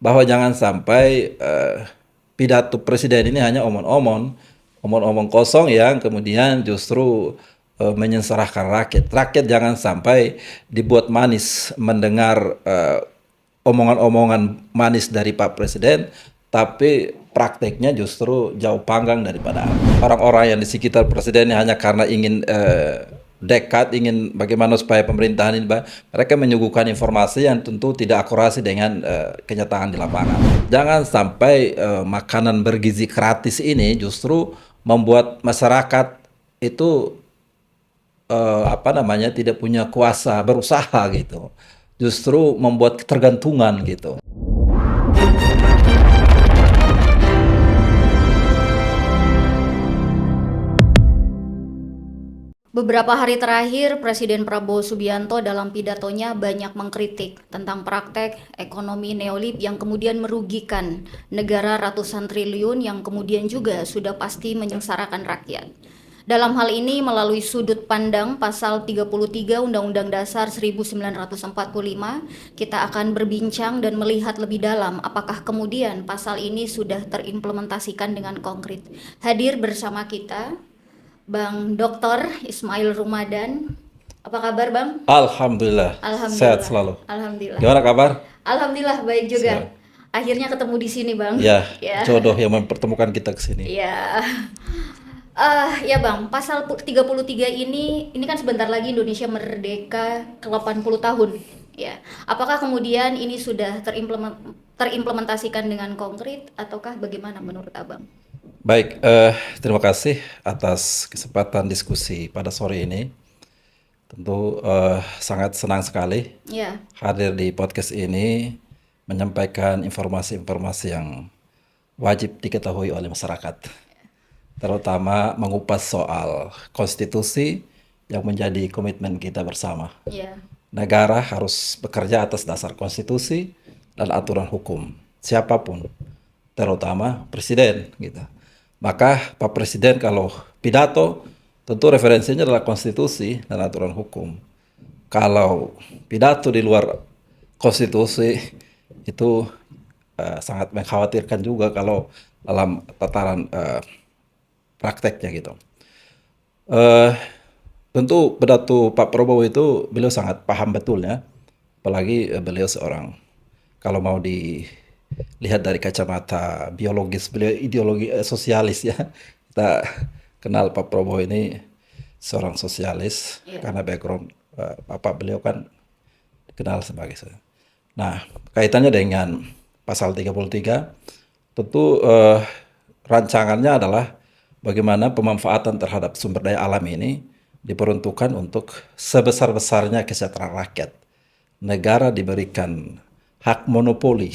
bahwa jangan sampai pidato presiden ini hanya omong-omong kosong yang kemudian justru menyengsarakan rakyat. Rakyat jangan sampai dibuat manis mendengar omongan-omongan manis dari Pak Presiden, tapi prakteknya justru jauh panggang daripada orang-orang yang di sekitar presiden ini hanya karena ingin dekat, ingin bagaimana supaya pemerintahan ini mereka menyuguhkan informasi yang tentu tidak akurasi dengan kenyataan di lapangan. Jangan sampai makanan bergizi gratis ini justru membuat masyarakat itu tidak punya kuasa berusaha gitu. Justru membuat ketergantungan gitu. Beberapa hari terakhir, Presiden Prabowo Subianto dalam pidatonya banyak mengkritik tentang praktek ekonomi neolib yang kemudian merugikan negara ratusan triliun yang kemudian juga sudah pasti menyengsarakan rakyat. Dalam hal ini melalui sudut pandang pasal 33 Undang-Undang Dasar 1945, kita akan berbincang dan melihat lebih dalam apakah kemudian pasal ini sudah terimplementasikan dengan konkret. Hadir bersama kita Bang Dr. Ismail Rumadan. Apa kabar, Bang? Alhamdulillah, sehat Alhamdulillah. selalu. Alhamdulillah. Gimana kabar? Alhamdulillah baik juga. Sehat. Akhirnya ketemu di sini, Bang. Ya, Ya. jodoh yang mempertemukan kita ke sini. Ya. Ya Bang, pasal 33 ini kan sebentar lagi Indonesia merdeka ke 80 tahun. Ya. Apakah kemudian ini sudah terimplementasikan dengan konkret ataukah bagaimana menurut Abang? Baik, terima kasih atas kesempatan diskusi pada sore ini. Tentu sangat senang sekali Ya. hadir di podcast ini menyampaikan informasi-informasi yang wajib diketahui oleh masyarakat, terutama mengupas soal konstitusi yang menjadi komitmen kita bersama. Ya. Negara harus bekerja atas dasar konstitusi dan aturan hukum, siapapun, terutama presiden gitu. Maka Pak Presiden kalau pidato tentu referensinya adalah konstitusi dan aturan hukum. Kalau pidato di luar konstitusi itu sangat mengkhawatirkan juga kalau dalam tataran prakteknya gitu. Tentu pidato Pak Prabowo itu beliau sangat paham betul ya, apalagi beliau seorang, kalau mau dilihat dari kacamata biologis, beliau ideologi sosialis ya. Kita kenal Pak Prabowo ini seorang sosialis. Iya. Karena background bapak beliau kan dikenal sebagai Nah, kaitannya dengan pasal 33, tentu rancangannya adalah bagaimana pemanfaatan terhadap sumber daya alam ini diperuntukkan untuk sebesar-besarnya kesejahteraan rakyat. Negara diberikan hak monopoli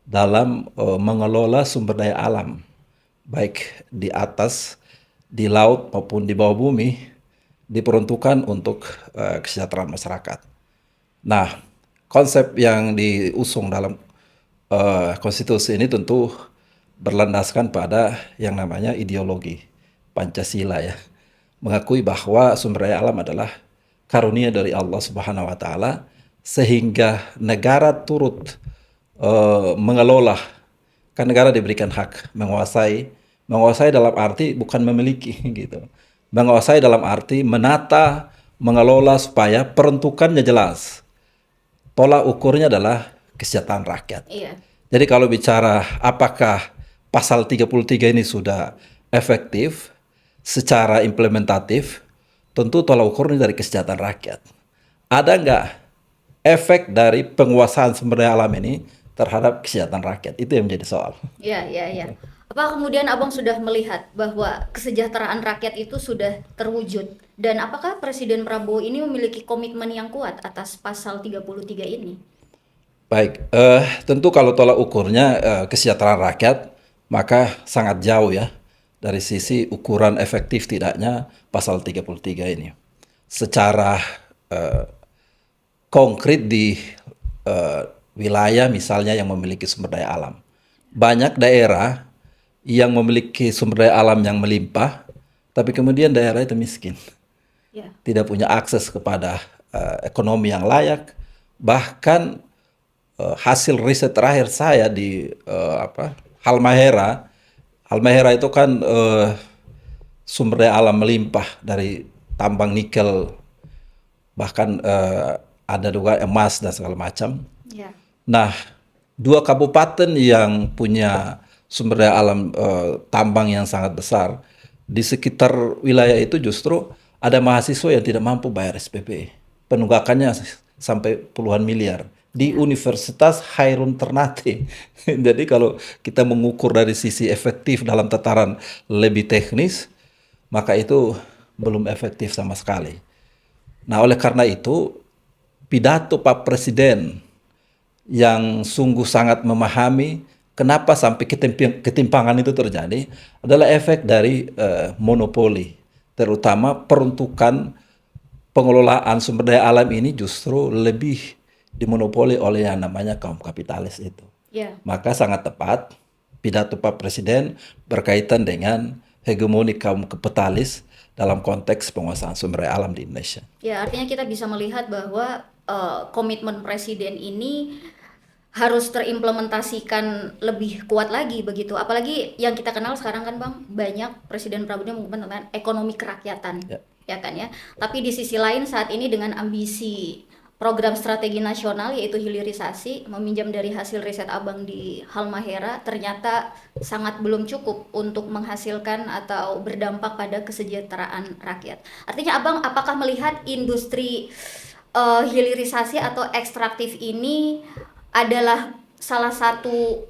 dalam mengelola sumber daya alam, baik di atas, di laut maupun di bawah bumi, diperuntukkan untuk kesejahteraan masyarakat. Nah, konsep yang diusung dalam konstitusi ini tentu berlandaskan pada yang namanya ideologi Pancasila ya. Mengakui bahwa sumber daya alam adalah karunia dari Allah Subhanahu wa taala, sehingga negara turut mengelola. Kan negara diberikan hak menguasai dalam arti bukan memiliki gitu. Menguasai dalam arti menata, mengelola supaya peruntukannya jelas. Tolak ukurnya adalah kesejahteraan rakyat. Iya. Jadi kalau bicara apakah pasal 33 ini sudah efektif secara implementatif, tentu tolak ukurnya dari kesejahteraan rakyat. Ada nggak efek dari penguasaan sumber daya alam ini terhadap kesejahteraan rakyat? Itu yang menjadi soal. Ya. Apa kemudian Abang sudah melihat bahwa kesejahteraan rakyat itu sudah terwujud? Dan apakah Presiden Prabowo ini memiliki komitmen yang kuat atas pasal 33 ini? Baik, tentu kalau tolak ukurnya kesejahteraan rakyat, maka sangat jauh ya dari sisi ukuran efektif tidaknya pasal 33 ini. Secara konkret di wilayah misalnya yang memiliki sumber daya alam. Banyak daerah yang memiliki sumber daya alam yang melimpah, tapi kemudian daerah itu miskin. Ya. Tidak punya akses kepada ekonomi yang layak, bahkan hasil riset terakhir saya di Halmahera. Halmahera itu kan sumber daya alam melimpah dari tambang nikel, bahkan ada juga emas dan segala macam. Ya. Nah, dua kabupaten yang punya sumber daya alam tambang yang sangat besar, di sekitar wilayah itu justru ada mahasiswa yang tidak mampu bayar SPP. Penunggakannya sampai puluhan miliar di Universitas Hairun Ternate. Jadi kalau kita mengukur dari sisi efektif dalam tataran lebih teknis, maka itu belum efektif sama sekali. Nah, oleh karena itu, pidato Pak Presiden yang sungguh sangat memahami kenapa sampai ketimpangan itu terjadi adalah efek dari monopoli, terutama peruntukan pengelolaan sumber daya alam ini justru lebih dimonopoli oleh yang namanya kaum kapitalis itu. Ya. Maka sangat tepat pidato Pak Presiden berkaitan dengan hegemoni kaum kapitalis dalam konteks penguasaan sumber daya alam di Indonesia. Ya, artinya kita bisa melihat bahwa komitmen presiden ini harus terimplementasikan lebih kuat lagi begitu. Apalagi yang kita kenal sekarang kan Bang, banyak Presiden Prabowo mengumumkan tentang ekonomi kerakyatan. Ya kan ya. Tapi di sisi lain saat ini dengan ambisi program strategi nasional yaitu hilirisasi, meminjam dari hasil riset Abang di Halmahera, ternyata sangat belum cukup untuk menghasilkan atau berdampak pada kesejahteraan rakyat. Artinya Abang apakah melihat industri hilirisasi atau ekstraktif ini adalah salah satu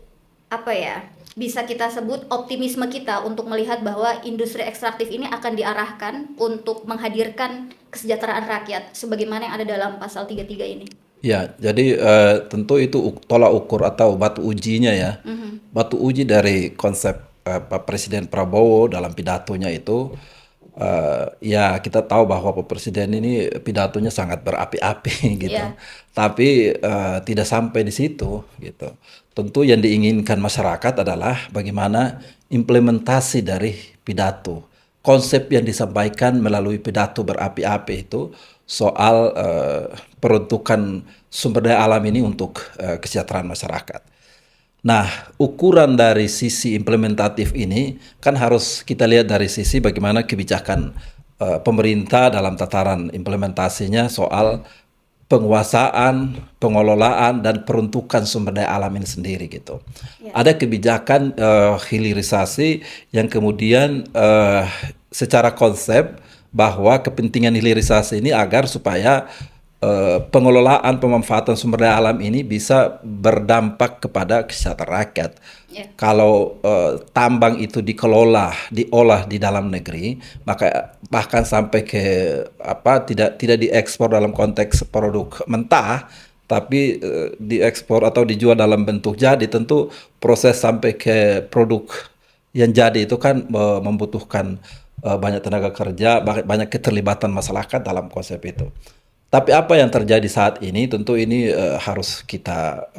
bisa kita sebut optimisme kita untuk melihat bahwa industri ekstraktif ini akan diarahkan untuk menghadirkan kesejahteraan rakyat sebagaimana yang ada dalam pasal 33 ini. Ya, jadi tentu itu tolak ukur atau batu ujinya ya. Batu uji dari konsep Pak Presiden Prabowo dalam pidatonya itu, ya kita tahu bahwa Pak Presiden ini pidatonya sangat berapi-api gitu. Yeah. Tapi tidak sampai di situ gitu. Tentu yang diinginkan masyarakat adalah bagaimana implementasi dari pidato. Konsep yang disampaikan melalui pidato berapi-api itu soal peruntukan sumber daya alam ini untuk kesejahteraan masyarakat. Nah, ukuran dari sisi implementatif ini kan harus kita lihat dari sisi bagaimana kebijakan pemerintah dalam tataran implementasinya soal penguasaan, pengelolaan, dan peruntukan sumber daya alam ini sendiri gitu. Ya. Ada kebijakan hilirisasi yang kemudian secara konsep bahwa kepentingan hilirisasi ini agar supaya pengelolaan pemanfaatan sumber daya alam ini bisa berdampak kepada kesejahteraan rakyat. Yeah. Kalau tambang itu diolah di dalam negeri, maka bahkan sampai ke tidak diekspor dalam konteks produk mentah, tapi diekspor atau dijual dalam bentuk jadi, tentu proses sampai ke produk yang jadi itu kan membutuhkan banyak tenaga kerja, banyak keterlibatan masyarakat dalam konsep itu. Tapi apa yang terjadi saat ini tentu ini harus kita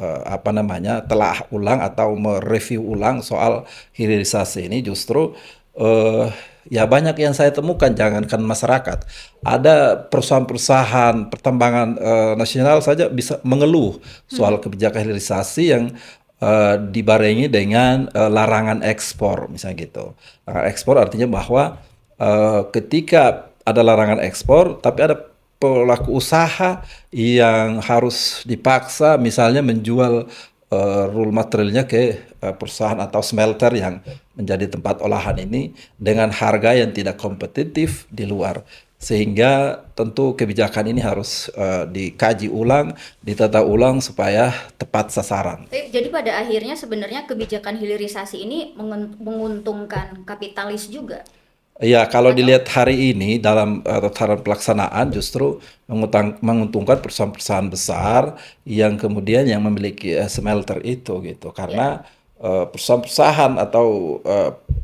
telah ulang atau mereview ulang soal hilirisasi ini. Justru ya banyak yang saya temukan, jangankan masyarakat, ada perusahaan-perusahaan pertambangan nasional saja bisa mengeluh soal kebijakan hilirisasi yang dibarengi dengan larangan ekspor misalnya gitu. Larangan ekspor artinya bahwa ketika ada larangan ekspor tapi ada pelaku usaha yang harus dipaksa misalnya menjual raw materialnya ke perusahaan atau smelter yang menjadi tempat olahan ini dengan harga yang tidak kompetitif di luar. Sehingga tentu kebijakan ini harus dikaji ulang, ditata ulang supaya tepat sasaran. Jadi pada akhirnya sebenarnya kebijakan hilirisasi ini menguntungkan kapitalis juga. Ya, kalau dilihat hari ini dalam tataran pelaksanaan justru menguntungkan perusahaan-perusahaan besar yang kemudian yang memiliki smelter itu gitu. Karena perusahaan-perusahaan atau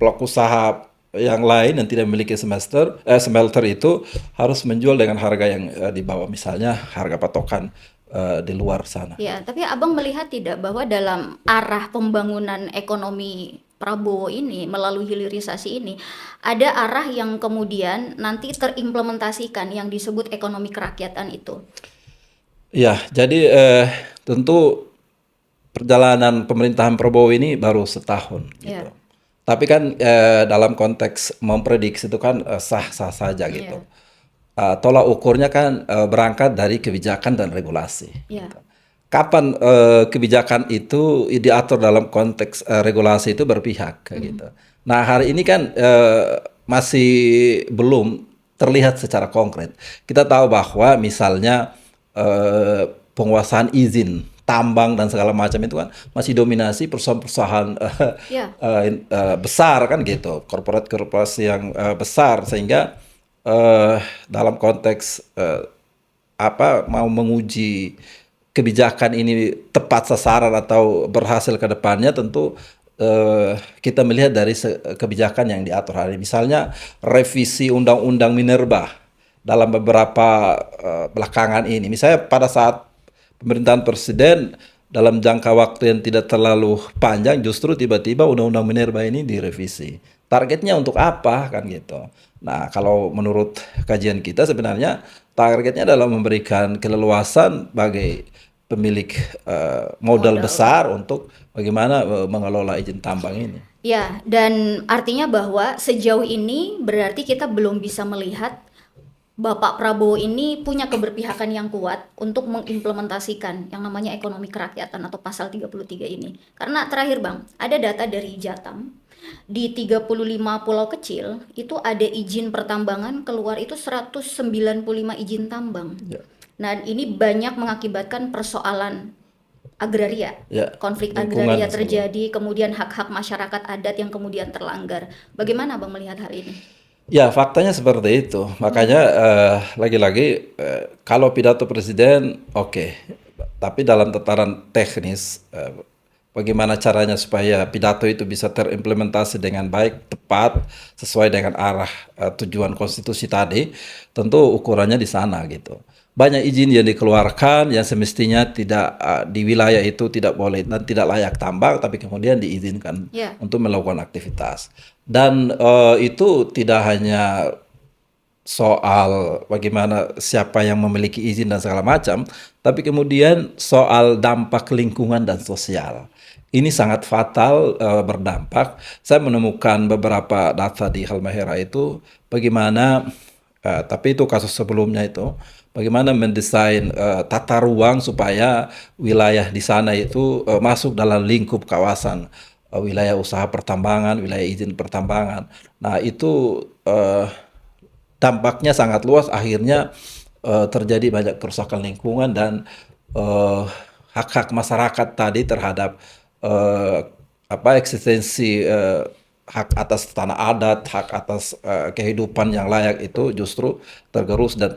pelaku usaha yang lain yang tidak memiliki smelter itu harus menjual dengan harga yang di bawah, misalnya harga patokan di luar sana. Ya, tapi Abang melihat tidak bahwa dalam arah pembangunan ekonomi Prabowo ini melalui hilirisasi ini ada arah yang kemudian nanti terimplementasikan yang disebut ekonomi kerakyatan itu? Ya, jadi tentu perjalanan pemerintahan Prabowo ini baru setahun gitu. Ya. Tapi kan dalam konteks memprediksi itu kan sah-sah saja gitu. Iya. Tolak ukurnya kan berangkat dari kebijakan dan regulasi. Ya. Gitu. Kapan kebijakan itu diatur dalam konteks regulasi itu berpihak kayak gitu. Nah hari ini kan masih belum terlihat secara konkret. Kita tahu bahwa misalnya penguasaan izin tambang dan segala macam itu kan masih dominasi perusahaan-perusahaan Ya. besar kan gitu, korporasi yang besar sehingga dalam konteks mau menguji kebijakan ini tepat sasaran atau berhasil ke depannya tentu kita melihat dari kebijakan yang diatur hari ini. Misalnya revisi Undang-Undang Minerba dalam beberapa belakangan ini. Misalnya pada saat pemerintahan presiden dalam jangka waktu yang tidak terlalu panjang justru tiba-tiba Undang-Undang Minerba ini direvisi. Targetnya untuk apa kan gitu. Nah, kalau menurut kajian kita sebenarnya targetnya adalah memberikan keleluasan bagi pemilik modal besar untuk bagaimana mengelola izin tambang ini. Ya, dan artinya bahwa sejauh ini berarti kita belum bisa melihat Bapak Prabowo ini punya keberpihakan yang kuat untuk mengimplementasikan yang namanya ekonomi kerakyatan atau pasal 33 ini. Karena terakhir Bang, ada data dari Jatam, di 35 pulau kecil itu ada izin pertambangan keluar itu 195 izin tambang. Ya. Nah, ini banyak mengakibatkan persoalan agraria, Ya, konflik lingkungan agraria seluruh. terjadi, kemudian hak-hak masyarakat adat yang kemudian terlanggar. Bagaimana Bang melihat hal ini? Ya, faktanya seperti itu. Makanya lagi-lagi kalau pidato presiden oke. Tapi dalam tataran teknis bagaimana caranya supaya pidato itu bisa terimplementasi dengan baik, tepat, sesuai dengan arah tujuan konstitusi tadi, tentu ukurannya di sana gitu. Banyak izin yang dikeluarkan yang semestinya tidak di wilayah itu tidak boleh dan tidak layak tambang, tapi kemudian diizinkan Ya. untuk melakukan aktivitas. Dan itu tidak hanya soal bagaimana siapa yang memiliki izin dan segala macam, tapi kemudian soal dampak lingkungan dan sosial. Ini sangat fatal berdampak. Saya menemukan beberapa data di Halmahera itu bagaimana, tapi itu kasus sebelumnya itu, bagaimana mendesain tata ruang supaya wilayah di sana itu masuk dalam lingkup kawasan wilayah usaha pertambangan, wilayah izin pertambangan. Nah itu dampaknya sangat luas. Akhirnya terjadi banyak kerusakan lingkungan dan hak-hak masyarakat tadi terhadap eksistensi hak atas tanah adat, hak atas kehidupan yang layak itu justru tergerus dan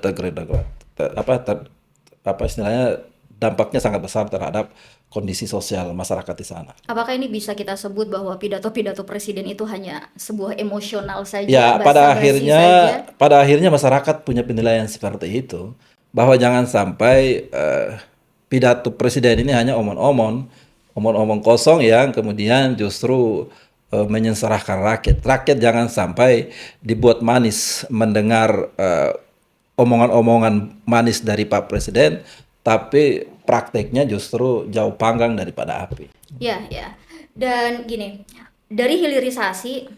istilahnya dampaknya sangat besar terhadap kondisi sosial masyarakat di sana. Apakah ini bisa kita sebut bahwa pidato-pidato presiden itu hanya sebuah emosional saja, Ya, basa-basi saja? pada akhirnya masyarakat punya penilaian seperti itu, bahwa jangan sampai pidato presiden ini hanya omong-omong kosong yang kemudian justru menyengsarakan rakyat. Rakyat jangan sampai dibuat manis mendengar omongan-omongan manis dari Pak Presiden, tapi prakteknya justru jauh panggang daripada api. Ya, ya. Dan gini, dari hilirisasi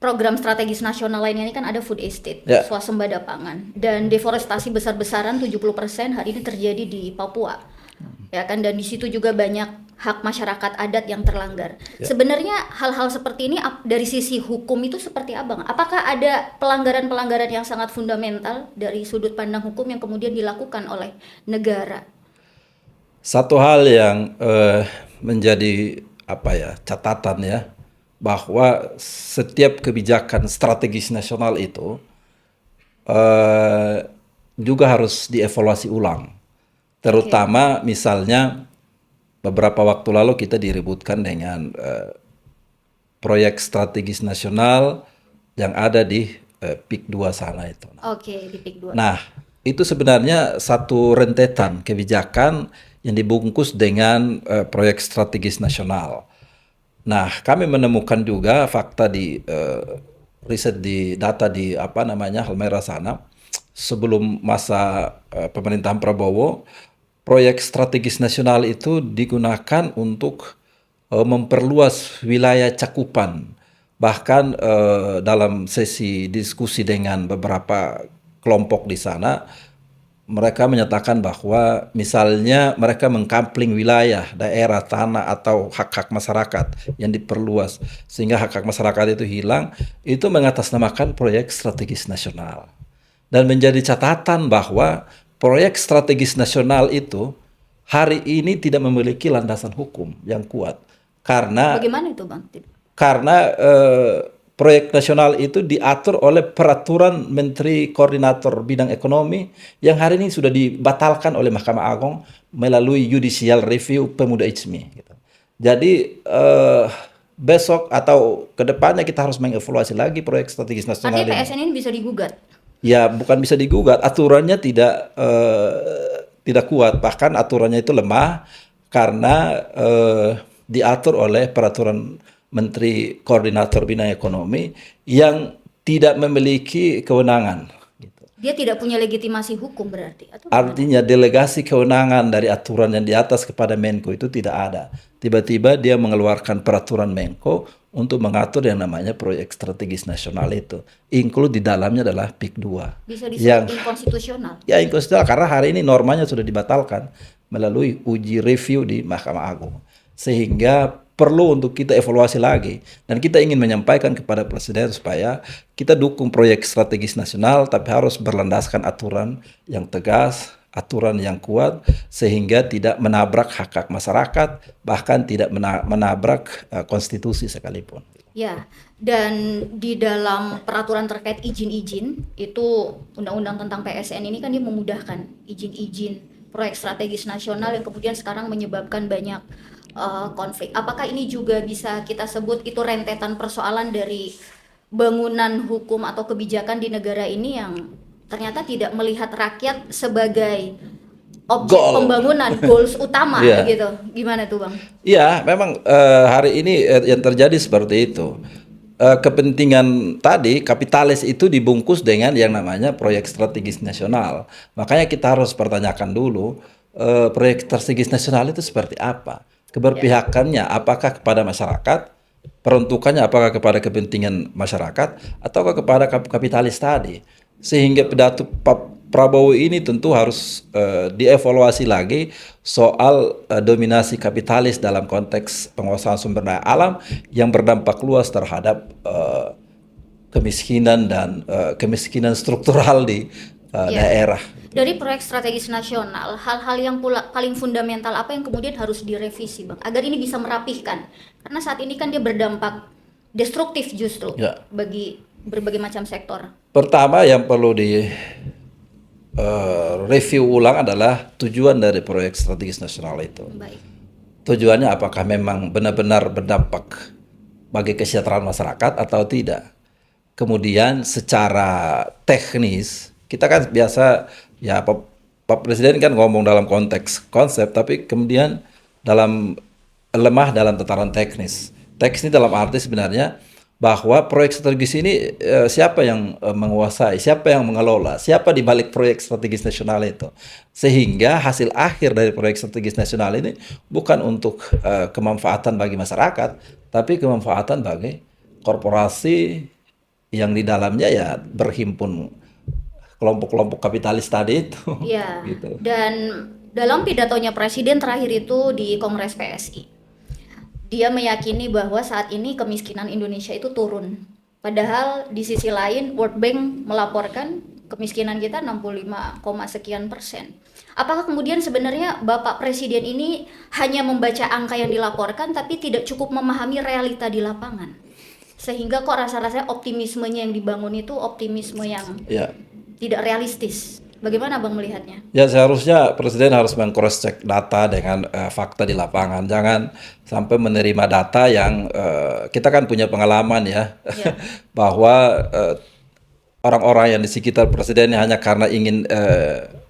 program strategis nasional lainnya ini kan ada food estate, Ya. swasembada pangan, dan deforestasi besar-besaran 70% hari ini terjadi di Papua. Ya kan, dan di situ juga banyak hak masyarakat adat yang terlanggar. Ya. Sebenarnya hal-hal seperti ini dari sisi hukum itu seperti apa, Bang? Apakah ada pelanggaran-pelanggaran yang sangat fundamental dari sudut pandang hukum yang kemudian dilakukan oleh negara? Satu hal yang menjadi catatan ya, bahwa setiap kebijakan strategis nasional itu juga harus dievaluasi ulang. Terutama misalnya beberapa waktu lalu kita diributkan dengan proyek strategis nasional yang ada di PIK 2 sana itu. Oke, di PIK 2. Nah, itu sebenarnya satu rentetan kebijakan yang dibungkus dengan proyek strategis nasional. Nah, kami menemukan juga fakta di riset di data di Halmahera sana, sebelum masa pemerintahan Prabowo, proyek strategis nasional itu digunakan untuk memperluas wilayah cakupan. Bahkan dalam sesi diskusi dengan beberapa kelompok di sana, mereka menyatakan bahwa misalnya mereka mengkampling wilayah, daerah, tanah atau hak-hak masyarakat yang diperluas sehingga hak-hak masyarakat itu hilang, itu mengatasnamakan proyek strategis nasional. Dan menjadi catatan bahwa proyek strategis nasional itu hari ini tidak memiliki landasan hukum yang kuat karena Bagaimana itu, Bang? karena proyek nasional itu diatur oleh peraturan Menteri Koordinator Bidang Ekonomi yang hari ini sudah dibatalkan oleh Mahkamah Agung melalui judicial review Pemuda ICMI. Gitu. Jadi besok atau kedepannya kita harus mengevaluasi lagi proyek strategis nasional Artinya ini. PSN ini bisa digugat. Ya bukan bisa digugat, aturannya tidak kuat, bahkan aturannya itu lemah karena diatur oleh peraturan Menteri Koordinator Bidang Ekonomi yang tidak memiliki kewenangan. Gitu. Dia tidak punya legitimasi hukum berarti. Atau Artinya delegasi kewenangan dari aturan yang di atas kepada Menko itu tidak ada. Tiba-tiba dia mengeluarkan peraturan Menko untuk mengatur yang namanya proyek strategis nasional itu. Include di dalamnya adalah PIK 2. bisa Yang disebut inkonstitusional. ya inkonstitusional karena hari ini normanya sudah dibatalkan melalui uji review di Mahkamah Agung. Sehingga perlu untuk kita evaluasi lagi dan kita ingin menyampaikan kepada Presiden supaya kita dukung proyek strategis nasional tapi harus berlandaskan aturan yang tegas, aturan yang kuat sehingga tidak menabrak hak-hak masyarakat bahkan tidak menabrak konstitusi sekalipun. Ya, dan di dalam peraturan terkait izin-izin itu undang-undang tentang PSN ini kan dia memudahkan izin-izin proyek strategis nasional yang kemudian sekarang menyebabkan banyak konflik. Apakah ini juga bisa kita sebut itu rentetan persoalan dari bangunan hukum atau kebijakan di negara ini yang ternyata tidak melihat rakyat sebagai objek pembangunan, goals utama Iya. gitu. Gimana tuh, Bang? Iya, memang hari ini yang terjadi seperti itu. Kepentingan tadi kapitalis itu dibungkus dengan yang namanya proyek strategis nasional. Makanya kita harus pertanyakan dulu proyek strategis nasional itu seperti apa? Keberpihakannya apakah kepada masyarakat? Peruntukannya apakah kepada kepentingan masyarakat ataukah kepada kapitalis tadi? Sehingga pidato Pak Prabowo ini tentu harus dievaluasi lagi soal dominasi kapitalis dalam konteks penguasaan sumber daya alam yang berdampak luas terhadap kemiskinan dan kemiskinan struktural di Ya. daerah. Dari proyek strategis nasional, hal-hal yang paling fundamental apa yang kemudian harus direvisi, Bang, agar ini bisa merapihkan? Karena saat ini kan dia berdampak destruktif justru Ya. bagi berbagai macam sektor. Pertama yang perlu di review ulang adalah tujuan dari proyek strategis nasional itu. Baik. Tujuannya apakah memang benar-benar berdampak bagi kesejahteraan masyarakat atau tidak. Kemudian secara teknis, kita kan biasa ya Pak Presiden kan ngomong dalam konteks konsep, tapi kemudian lemah dalam tataran teknis. Teknis dalam arti sebenarnya bahwa proyek strategis ini siapa yang menguasai, siapa yang mengelola, siapa di balik proyek strategis nasional itu. Sehingga hasil akhir dari proyek strategis nasional ini bukan untuk kemanfaatan bagi masyarakat, tapi kemanfaatan bagi korporasi yang di dalamnya ya berhimpun kelompok-kelompok kapitalis tadi itu. Ya. Gitu. Dan dalam pidatonya Presiden terakhir itu di Kongres PSI, dia meyakini bahwa saat ini kemiskinan Indonesia itu turun. Padahal di sisi lain World Bank melaporkan kemiskinan kita 65, sekian persen. Apakah kemudian sebenarnya Bapak Presiden ini hanya membaca angka yang dilaporkan tapi tidak cukup memahami realita di lapangan? Sehingga kok rasa-rasanya optimismenya yang dibangun itu optimisme yang Ya. tidak realistis. Bagaimana Bang melihatnya? Ya seharusnya Presiden harus meng-cross check data dengan fakta di lapangan. Jangan sampai menerima data yang kita kan punya pengalaman ya, Ya. bahwa orang-orang yang di sekitar Presiden hanya karena ingin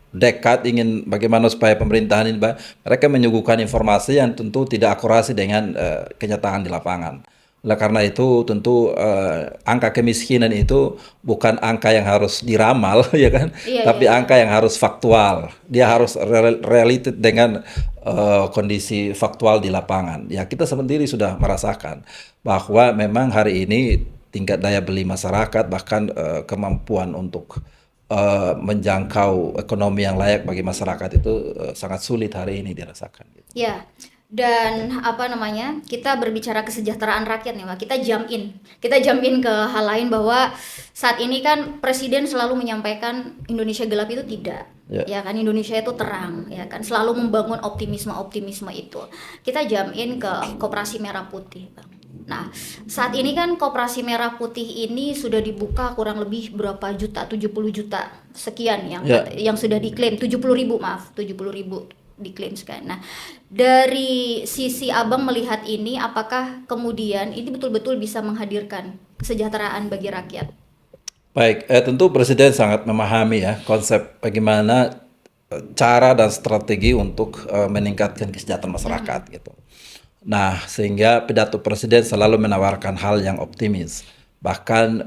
dekat, ingin bagaimana supaya pemerintahan ini, mereka menyuguhkan informasi yang tentu tidak akurasi dengan kenyataan di lapangan. Oleh karena itu tentu angka kemiskinan itu bukan angka yang harus diramal ya kan, Iya, iya, tapi iya. angka yang harus faktual. Dia Iya. harus related dengan kondisi faktual di lapangan. Ya kita sendiri sudah merasakan bahwa memang hari ini tingkat daya beli masyarakat bahkan kemampuan untuk menjangkau ekonomi yang layak bagi masyarakat itu sangat sulit hari ini dirasakan. Ya, dan apa namanya, kita berbicara kesejahteraan rakyat nih, Pak. Kita jump in ke hal lain bahwa saat ini kan Presiden selalu menyampaikan Indonesia gelap itu tidak. Ya. Ya kan, Indonesia itu terang, ya kan, selalu membangun optimisme itu. Kita jump in ke Koperasi Merah Putih, Bang. Nah, saat ini kan Koperasi Merah Putih ini sudah dibuka kurang lebih berapa juta, 70 juta sekian Ya. yang sudah diklaim, 70.000, maaf, 70.000 diklaim sekian. Nah, dari sisi Abang melihat ini, apakah kemudian ini betul-betul bisa menghadirkan kesejahteraan bagi rakyat? Baik, tentu Presiden sangat memahami ya konsep bagaimana cara dan strategi untuk meningkatkan kesejahteraan masyarakat gitu. Nah, sehingga pidato Presiden selalu menawarkan hal yang optimis. Bahkan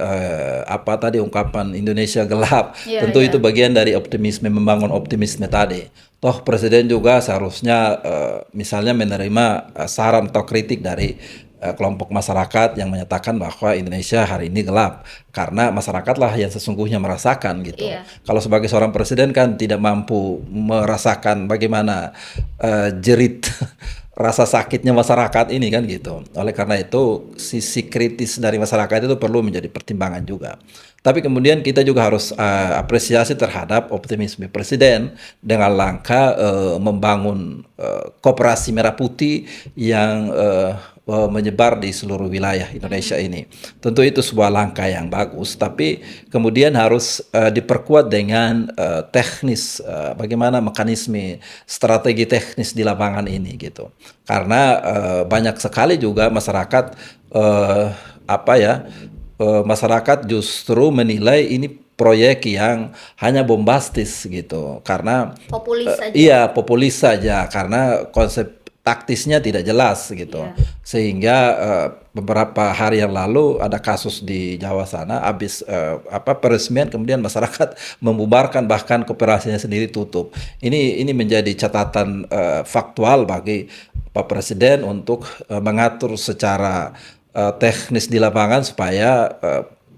apa tadi ungkapan Indonesia gelap, Iya, tentu iya. itu bagian dari optimisme, membangun optimisme tadi. Toh Presiden juga seharusnya misalnya menerima saran atau kritik dari kelompok masyarakat yang menyatakan bahwa Indonesia hari ini gelap karena masyarakatlah yang sesungguhnya merasakan gitu. Iya. Kalau sebagai seorang presiden kan tidak mampu merasakan bagaimana jerit rasa sakitnya masyarakat ini kan gitu. Oleh karena itu sisi kritis dari masyarakat itu perlu menjadi pertimbangan juga. Tapi kemudian kita juga harus apresiasi terhadap optimisme presiden dengan langkah membangun koperasi merah putih yang menyebar di seluruh wilayah Indonesia ini. Tentu itu sebuah langkah yang bagus, tapi kemudian harus diperkuat dengan teknis, bagaimana mekanisme strategi teknis di lapangan ini gitu. Karena banyak sekali juga masyarakat masyarakat justru menilai ini proyek yang hanya bombastis gitu karena Populis saja. iya populis saja karena konsep taktisnya tidak jelas gitu Iya. sehingga beberapa hari yang lalu ada kasus di Jawa sana habis peresmian kemudian masyarakat membubarkan bahkan koperasinya sendiri tutup. Ini menjadi catatan faktual bagi Pak Presiden untuk mengatur secara teknis di lapangan supaya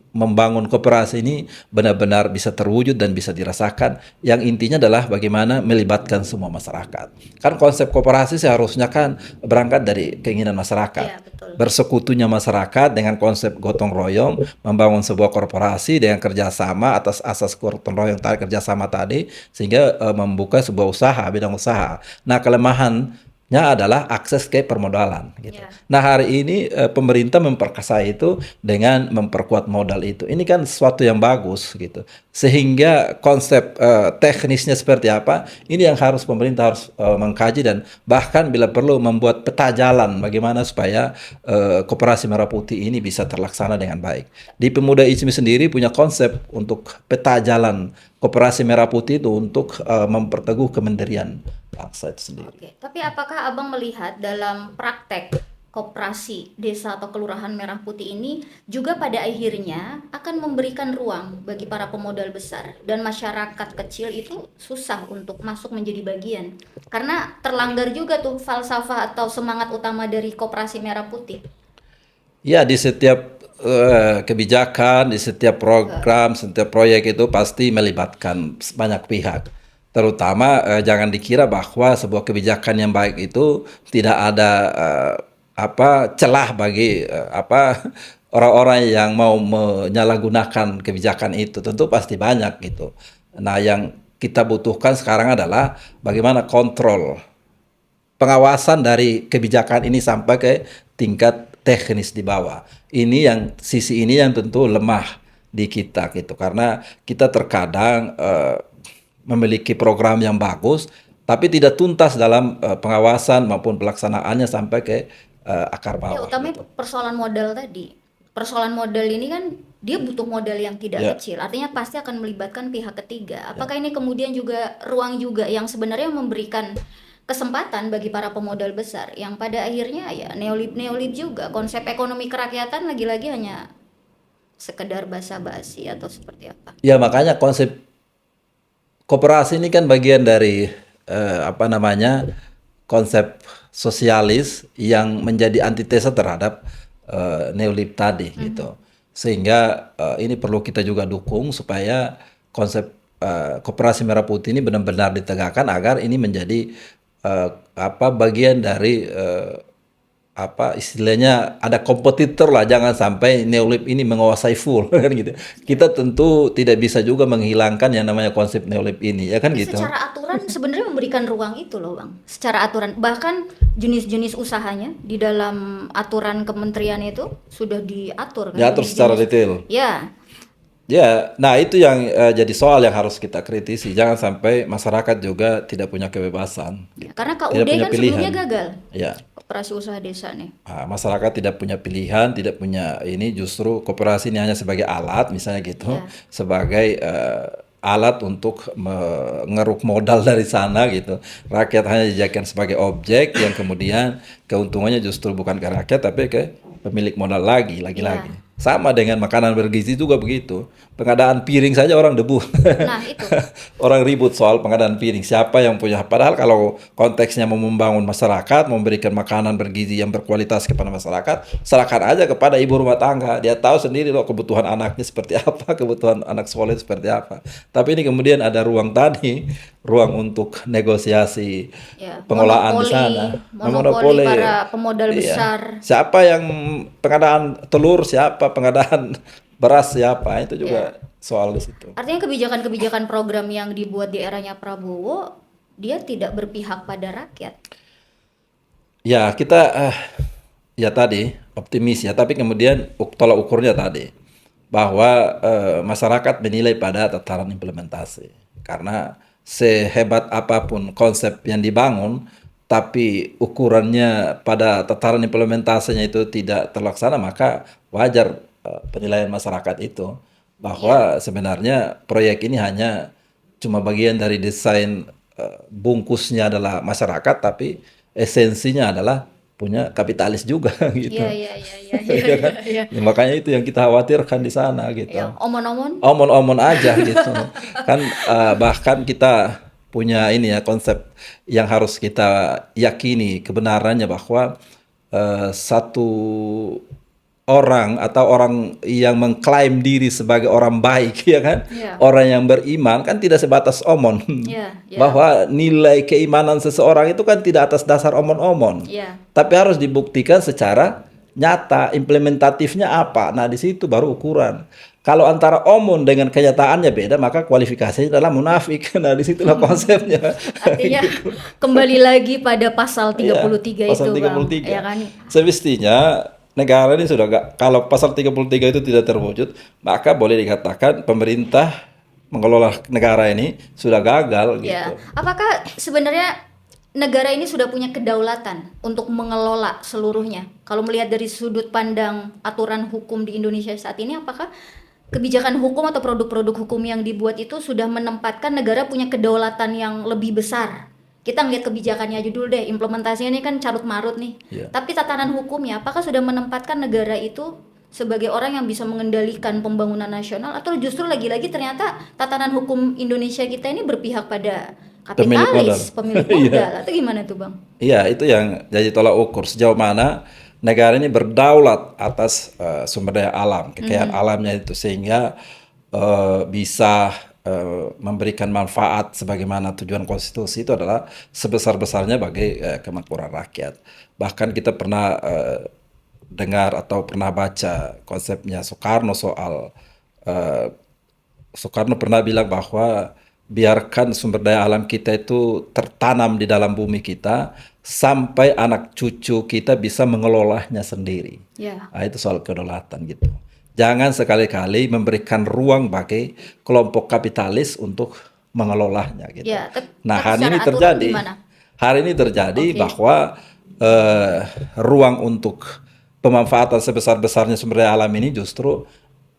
membangun koperasi ini benar-benar bisa terwujud dan bisa dirasakan. Yang intinya adalah bagaimana melibatkan semua masyarakat. Kan konsep koperasi seharusnya kan berangkat dari keinginan masyarakat. Iya, betul. Bersekutunya masyarakat dengan konsep gotong royong, membangun sebuah korporasi dengan kerjasama atas asas gotong royong tadi, kerjasama tadi, sehingga membuka sebuah usaha, bidang usaha. Nah, kelemahannya adalah akses ke permodalan gitu. Ya. Nah, hari ini pemerintah memperkasa itu dengan memperkuat modal itu. Ini kan sesuatu yang bagus gitu. Sehingga konsep teknisnya seperti apa, ini yang harus pemerintah harus mengkaji dan bahkan bila perlu membuat peta jalan bagaimana supaya Koperasi Merah Putih ini bisa terlaksana dengan baik. Di Pemuda ISMI sendiri punya konsep untuk peta jalan Koperasi Merah Putih itu untuk memperteguh kementerian bangsa itu sendiri. Oke, tapi apakah Abang melihat dalam praktek koperasi desa atau kelurahan Merah Putih ini juga pada akhirnya akan memberikan ruang bagi para pemodal besar dan masyarakat kecil itu susah untuk masuk menjadi bagian karena terlanggar juga tuh falsafah atau semangat utama dari Koperasi Merah Putih. Ya, di setiap kebijakan, di setiap program, setiap proyek itu pasti melibatkan banyak pihak. Terutama jangan dikira bahwa sebuah kebijakan yang baik itu tidak ada celah bagi orang-orang yang mau menyalahgunakan kebijakan itu. Tentu pasti banyak gitu. Nah, yang kita butuhkan sekarang adalah bagaimana kontrol pengawasan dari kebijakan ini sampai ke tingkat teknis di bawah. Ini yang sisi ini yang tentu lemah di kita gitu karena kita terkadang memiliki program yang bagus tapi tidak tuntas dalam pengawasan maupun pelaksanaannya sampai ke akar Ya, bawah. utamanya persoalan modal tadi. Persoalan modal ini kan dia butuh modal yang tidak Ya. kecil. Artinya pasti akan melibatkan pihak ketiga. Apakah ini kemudian juga ruang juga yang sebenarnya memberikan kesempatan bagi para pemodal besar yang pada akhirnya ya neolib juga. Konsep ekonomi kerakyatan lagi-lagi hanya sekedar basa-basi atau seperti apa. Ya makanya konsep koperasi ini kan bagian dari apa namanya konsep sosialis yang menjadi antitesa terhadap neolib tadi gitu. Sehingga ini perlu kita juga dukung supaya konsep koperasi merah putih ini benar-benar ditegakkan agar ini menjadi apa bagian dari apa istilahnya ada kompetitor lah, jangan sampai neolib ini menguasai full kan gitu. Kita tentu tidak bisa juga menghilangkan yang namanya konsep neolib ini ya kan Tapi gitu. secara aturan sebenarnya memberikan ruang itu loh Bang. Secara aturan bahkan jenis-jenis usahanya di dalam aturan kementerian itu sudah diatur kan. Diatur secara detail. Ya, Ya, nah itu yang jadi soal yang harus kita kritisi. Jangan sampai masyarakat juga tidak punya kebebasan, ya, karena tidak KUD punya kan pilihan. sebelumnya gagal. Ya, Operasi usaha desa nih. masyarakat tidak punya pilihan, tidak punya ini justru koperasi ini hanya sebagai alat, misalnya gitu, Ya. sebagai alat untuk mengeruk modal dari sana gitu. Rakyat hanya dijadikan sebagai objek yang kemudian keuntungannya justru bukan ke rakyat tapi ke pemilik modal lagi. Sama dengan makanan bergizi juga begitu. Pengadaan piring saja orang debu. Nah, itu. Orang ribut soal pengadaan piring. Siapa yang punya? Padahal kalau konteksnya mau membangun masyarakat, memberikan makanan bergizi yang berkualitas kepada masyarakat, serahkan aja kepada ibu rumah tangga. Dia tahu sendiri loh kebutuhan anaknya seperti apa, kebutuhan anak sekolah seperti apa. Tapi ini kemudian ada ruang tadi, ruang untuk negosiasi Ya, pengolahan di monopoli, sana. monopoli para pemodal Iya. besar. Siapa yang pengadaan telur, siapa pengadaan beras, siapa itu juga soal di situ. Artinya kebijakan-kebijakan program yang dibuat di eranya Prabowo, dia tidak berpihak pada rakyat. Ya kita ya tadi optimis ya, tapi kemudian tolak ukurnya tadi bahwa masyarakat menilai pada tataran implementasi. Karena sehebat apapun konsep yang dibangun, tapi ukurannya pada tataran implementasinya itu tidak terlaksana, maka wajar penilaian masyarakat itu bahwa sebenarnya proyek ini hanya cuma bagian dari desain bungkusnya adalah masyarakat, tapi esensinya adalah punya kapitalis juga gitu. Iya. Ya kan? Ya, makanya itu yang kita khawatirkan di sana gitu. Ya, omon-omon. Omon-omon aja gitu. Kan bahkan kita punya ini ya konsep yang harus kita yakini kebenarannya bahwa satu orang atau orang yang mengklaim diri sebagai orang baik ya kan, Ya. orang yang beriman kan tidak sebatas omon. Ya. Bahwa nilai keimanan seseorang itu kan tidak atas dasar omon-omon. Ya. Tapi harus dibuktikan secara nyata, implementatifnya apa. Nah, di situ baru ukuran. Kalau antara omon dengan kenyataannya beda, maka kualifikasinya adalah munafik. Nah, disitulah konsepnya. Artinya kembali lagi pada pasal 33 Iya, pasal itu, 33. Bang. Ya kan? Semestinya negara ini sudah kalau pasal 33 itu tidak terwujud, maka boleh dikatakan pemerintah mengelola negara ini sudah gagal gitu. Ya. Apakah sebenarnya negara ini sudah punya kedaulatan untuk mengelola seluruhnya? Kalau melihat dari sudut pandang aturan hukum di Indonesia saat ini, apakah kebijakan hukum atau produk-produk hukum yang dibuat itu sudah menempatkan negara punya kedaulatan yang lebih besar? Kita ngeliat kebijakannya aja dulu deh, implementasinya ini kan carut marut nih. Iya. Tapi tatanan hukumnya, apakah sudah menempatkan negara itu sebagai orang yang bisa mengendalikan pembangunan nasional, atau justru lagi-lagi ternyata tatanan hukum Indonesia kita ini berpihak pada kapitalis, pemilik modal, atau gimana tuh Bang? Iya, itu yang jadi tolak ukur sejauh mana negara ini berdaulat atas sumber daya alam, kekayaan alamnya itu sehingga bisa memberikan manfaat sebagaimana tujuan konstitusi itu adalah sebesar-besarnya bagi kemakmuran rakyat. Bahkan kita pernah dengar atau pernah baca konsepnya Soekarno soal Soekarno pernah bilang bahwa biarkan sumber daya alam kita itu tertanam di dalam bumi kita sampai anak cucu kita bisa mengelolanya sendiri. Ya. Nah, itu soal kedaulatan gitu. Jangan sekali-kali memberikan ruang bagi kelompok kapitalis untuk mengelolanya gitu. Ya, Nah, tapi hari secara ini aturan terjadi. gimana? Hari ini terjadi Oke. bahwa ruang untuk pemanfaatan sebesar-besarnya sumber daya alam ini justru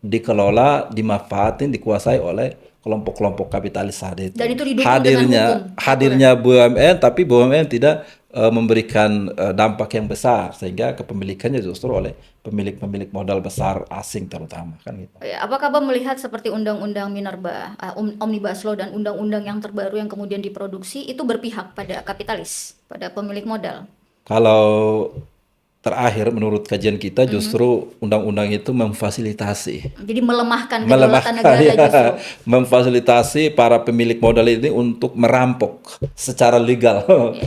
dikelola, dimanfaatin, dikuasai oleh kelompok-kelompok kapitalis tadi itu. Dan itu didukung dengan hukum, Hadirnya BUMN, tapi BUMN tidak memberikan dampak yang besar sehingga kepemilikannya justru oleh pemilik-pemilik modal besar asing terutama kan gitu. Ya, apakah Abang melihat seperti Undang-Undang Minerba, Omnibus Law dan undang-undang yang terbaru yang kemudian diproduksi itu berpihak pada kapitalis, pada pemilik modal? Kalau terakhir menurut kajian kita justru undang-undang itu memfasilitasi Jadi melemahkan kedaulatan negara ya, justru. memfasilitasi para pemilik modal ini untuk merampok secara legal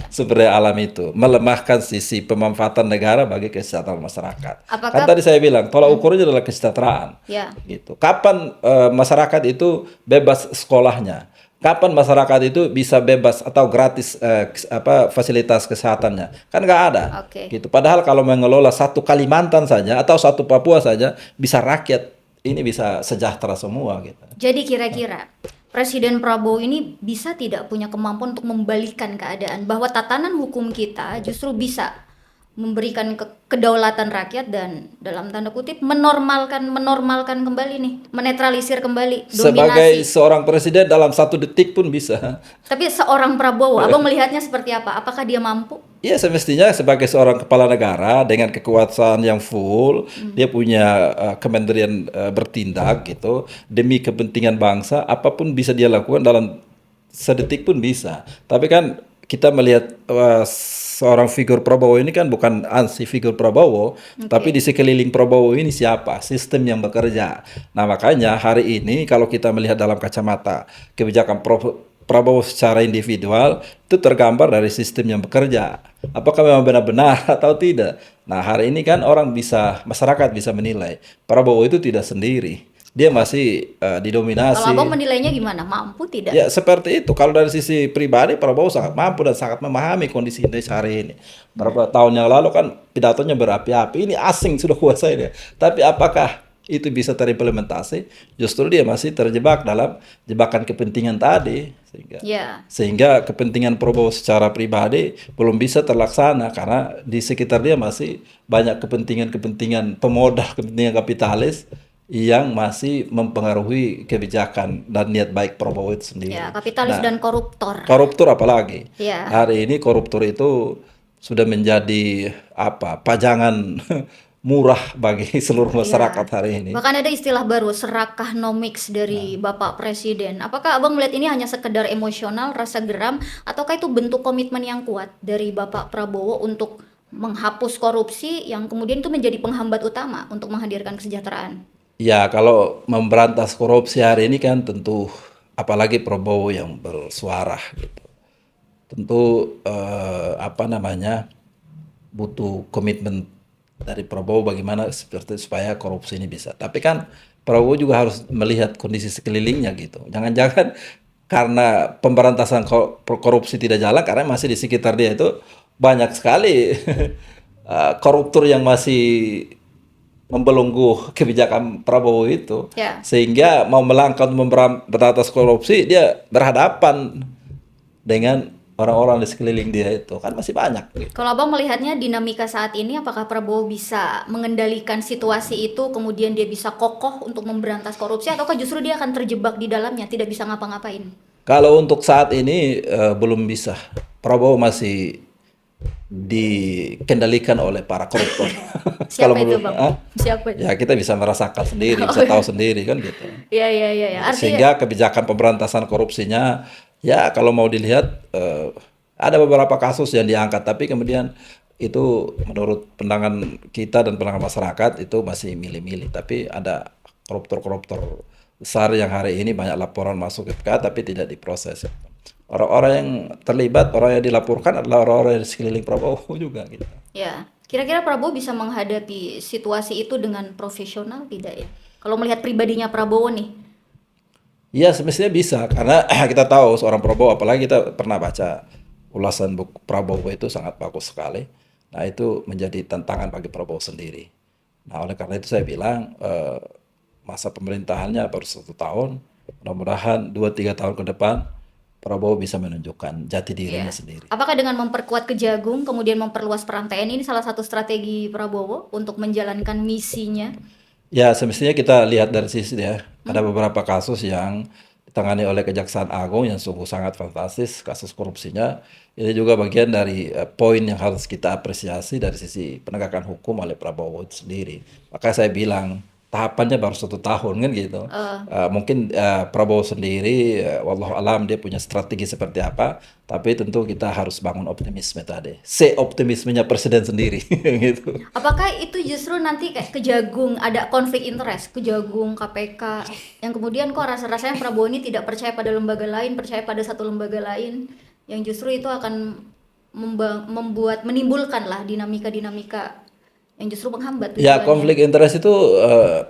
sumber daya alam itu, melemahkan sisi pemanfaatan negara bagi kesejahteraan masyarakat. Kan Apakah tadi saya bilang tolak ukurnya adalah kesejahteraan. ya, Gitu. Kapan masyarakat itu bebas sekolahnya? Kapan masyarakat itu bisa bebas atau gratis fasilitas kesehatannya? Kan nggak ada. oke. Gitu. Padahal kalau mengelola satu Kalimantan saja atau satu Papua saja, bisa rakyat ini bisa sejahtera semua gitu. Jadi kira-kira Presiden Prabowo ini bisa tidak punya kemampuan untuk membalikan keadaan bahwa tatanan hukum kita justru bisa memberikan kedaulatan rakyat dan dalam tanda kutip menormalkan kembali nih, menetralisir kembali Sebagai dominasi. seorang presiden dalam 1 detik pun bisa. Tapi seorang Prabowo, Abang melihatnya seperti apa? Apakah dia mampu? Ya semestinya sebagai seorang kepala negara dengan kekuasaan yang full, dia punya kementerian bertindak gitu demi kepentingan bangsa, apapun bisa dia lakukan dalam sedetik pun bisa. Tapi kan kita melihat seorang figur Prabowo ini kan bukan ansi figur Prabowo, tapi di sekeliling Prabowo ini siapa? Sistem yang bekerja. Nah makanya hari ini kalau kita melihat dalam kacamata kebijakan Prabowo secara individual itu tergambar dari sistem yang bekerja. Apakah memang benar-benar atau tidak? Nah hari ini kan masyarakat bisa menilai Prabowo itu tidak sendiri. Dia masih didominasi. Kalau Abang menilainya gimana? Mampu tidak? Ya seperti itu. Kalau dari sisi pribadi Prabowo sangat mampu dan sangat memahami kondisi Indonesia hari ini. Beberapa tahun yang lalu kan pidatonya berapi-api. Ini asing sudah kuasai dia. Tapi apakah itu bisa terimplementasi? Justru dia masih terjebak dalam jebakan kepentingan tadi. Sehingga kepentingan Prabowo secara pribadi belum bisa terlaksana karena di sekitar dia masih banyak kepentingan pemodal, kepentingan kapitalis yang masih mempengaruhi kebijakan dan niat baik Prabowo itu sendiri. Ya, kapitalis dan koruptor. Koruptor apalagi. Ya. Hari ini koruptor itu sudah menjadi pajangan murah bagi seluruh masyarakat hari ini. Bahkan ada istilah baru, serakahnomics dari Bapak Presiden. Apakah Abang melihat ini hanya sekedar emosional, rasa geram, ataukah itu bentuk komitmen yang kuat dari Bapak Prabowo untuk menghapus korupsi yang kemudian itu menjadi penghambat utama untuk menghadirkan kesejahteraan? Ya, kalau memberantas korupsi hari ini kan tentu apalagi Prabowo yang bersuara gitu. Tentu butuh komitmen dari Prabowo bagaimana supaya korupsi ini bisa. Tapi kan Prabowo juga harus melihat kondisi sekelilingnya gitu. Jangan-jangan karena pemberantasan korupsi tidak jalan karena masih di sekitar dia itu banyak sekali koruptor yang masih membelenggu kebijakan Prabowo itu, sehingga mau melangkah untuk memberantas korupsi dia berhadapan dengan orang-orang di sekeliling dia itu kan masih banyak. Gitu. Kalau Abang melihatnya dinamika saat ini, apakah Prabowo bisa mengendalikan situasi itu, kemudian dia bisa kokoh untuk memberantas korupsi, ataukah justru dia akan terjebak di dalamnya, tidak bisa ngapa-ngapain? Kalau untuk saat ini belum bisa. Prabowo masih dikendalikan oleh para koruptor. Siapa itu Bang? Siapa itu? Ya kita bisa merasakan sendiri, bisa tahu sendiri kan gitu. Iya. Sehingga kebijakan pemberantasan korupsinya, ya kalau mau dilihat ada beberapa kasus yang diangkat, tapi kemudian itu menurut pandangan kita dan pandangan masyarakat itu masih milih-milih. Tapi ada koruptor-koruptor besar yang hari ini banyak laporan masuk ke PK tapi tidak diproses. Orang-orang yang terlibat, orang yang dilaporkan adalah orang-orang di sekeliling Prabowo juga gitu. Ya, kira-kira Prabowo bisa menghadapi situasi itu dengan profesional tidak ya? Kalau melihat pribadinya Prabowo nih. Ya semestinya bisa, karena kita tahu seorang Prabowo, apalagi kita pernah baca ulasan buku Prabowo itu sangat bagus sekali. Nah itu menjadi tantangan bagi Prabowo sendiri. Nah oleh karena itu saya bilang masa pemerintahannya baru 1 tahun, mudah-mudahan 2-3 tahun ke depan Prabowo bisa menunjukkan jati dirinya sendiri. Apakah dengan memperkuat Kejagung, kemudian memperluas peran TNI ini salah satu strategi Prabowo untuk menjalankan misinya? Ya semestinya kita lihat dari sisi dia, ada beberapa kasus yang ditangani oleh Kejaksaan Agung yang sungguh sangat fantastis kasus korupsinya. Ini juga bagian dari poin yang harus kita apresiasi dari sisi penegakan hukum oleh Prabowo itu sendiri. Makanya saya bilang tahapannya baru 1 tahun kan gitu. Mungkin Prabowo sendiri, wallahu alam dia punya strategi seperti apa, tapi tentu kita harus bangun optimisme tadi. Optimismenya presiden sendiri gitu. Apakah itu justru nanti kayak Kejagung ada konflik interest, Kejagung, KPK, yang kemudian kok rasa-rasanya Prabowo ini tidak percaya pada lembaga lain, percaya pada satu lembaga lain, yang justru itu akan menimbulkan lah dinamika-dinamika yang justru menghambat Ya, tujuannya. konflik interest itu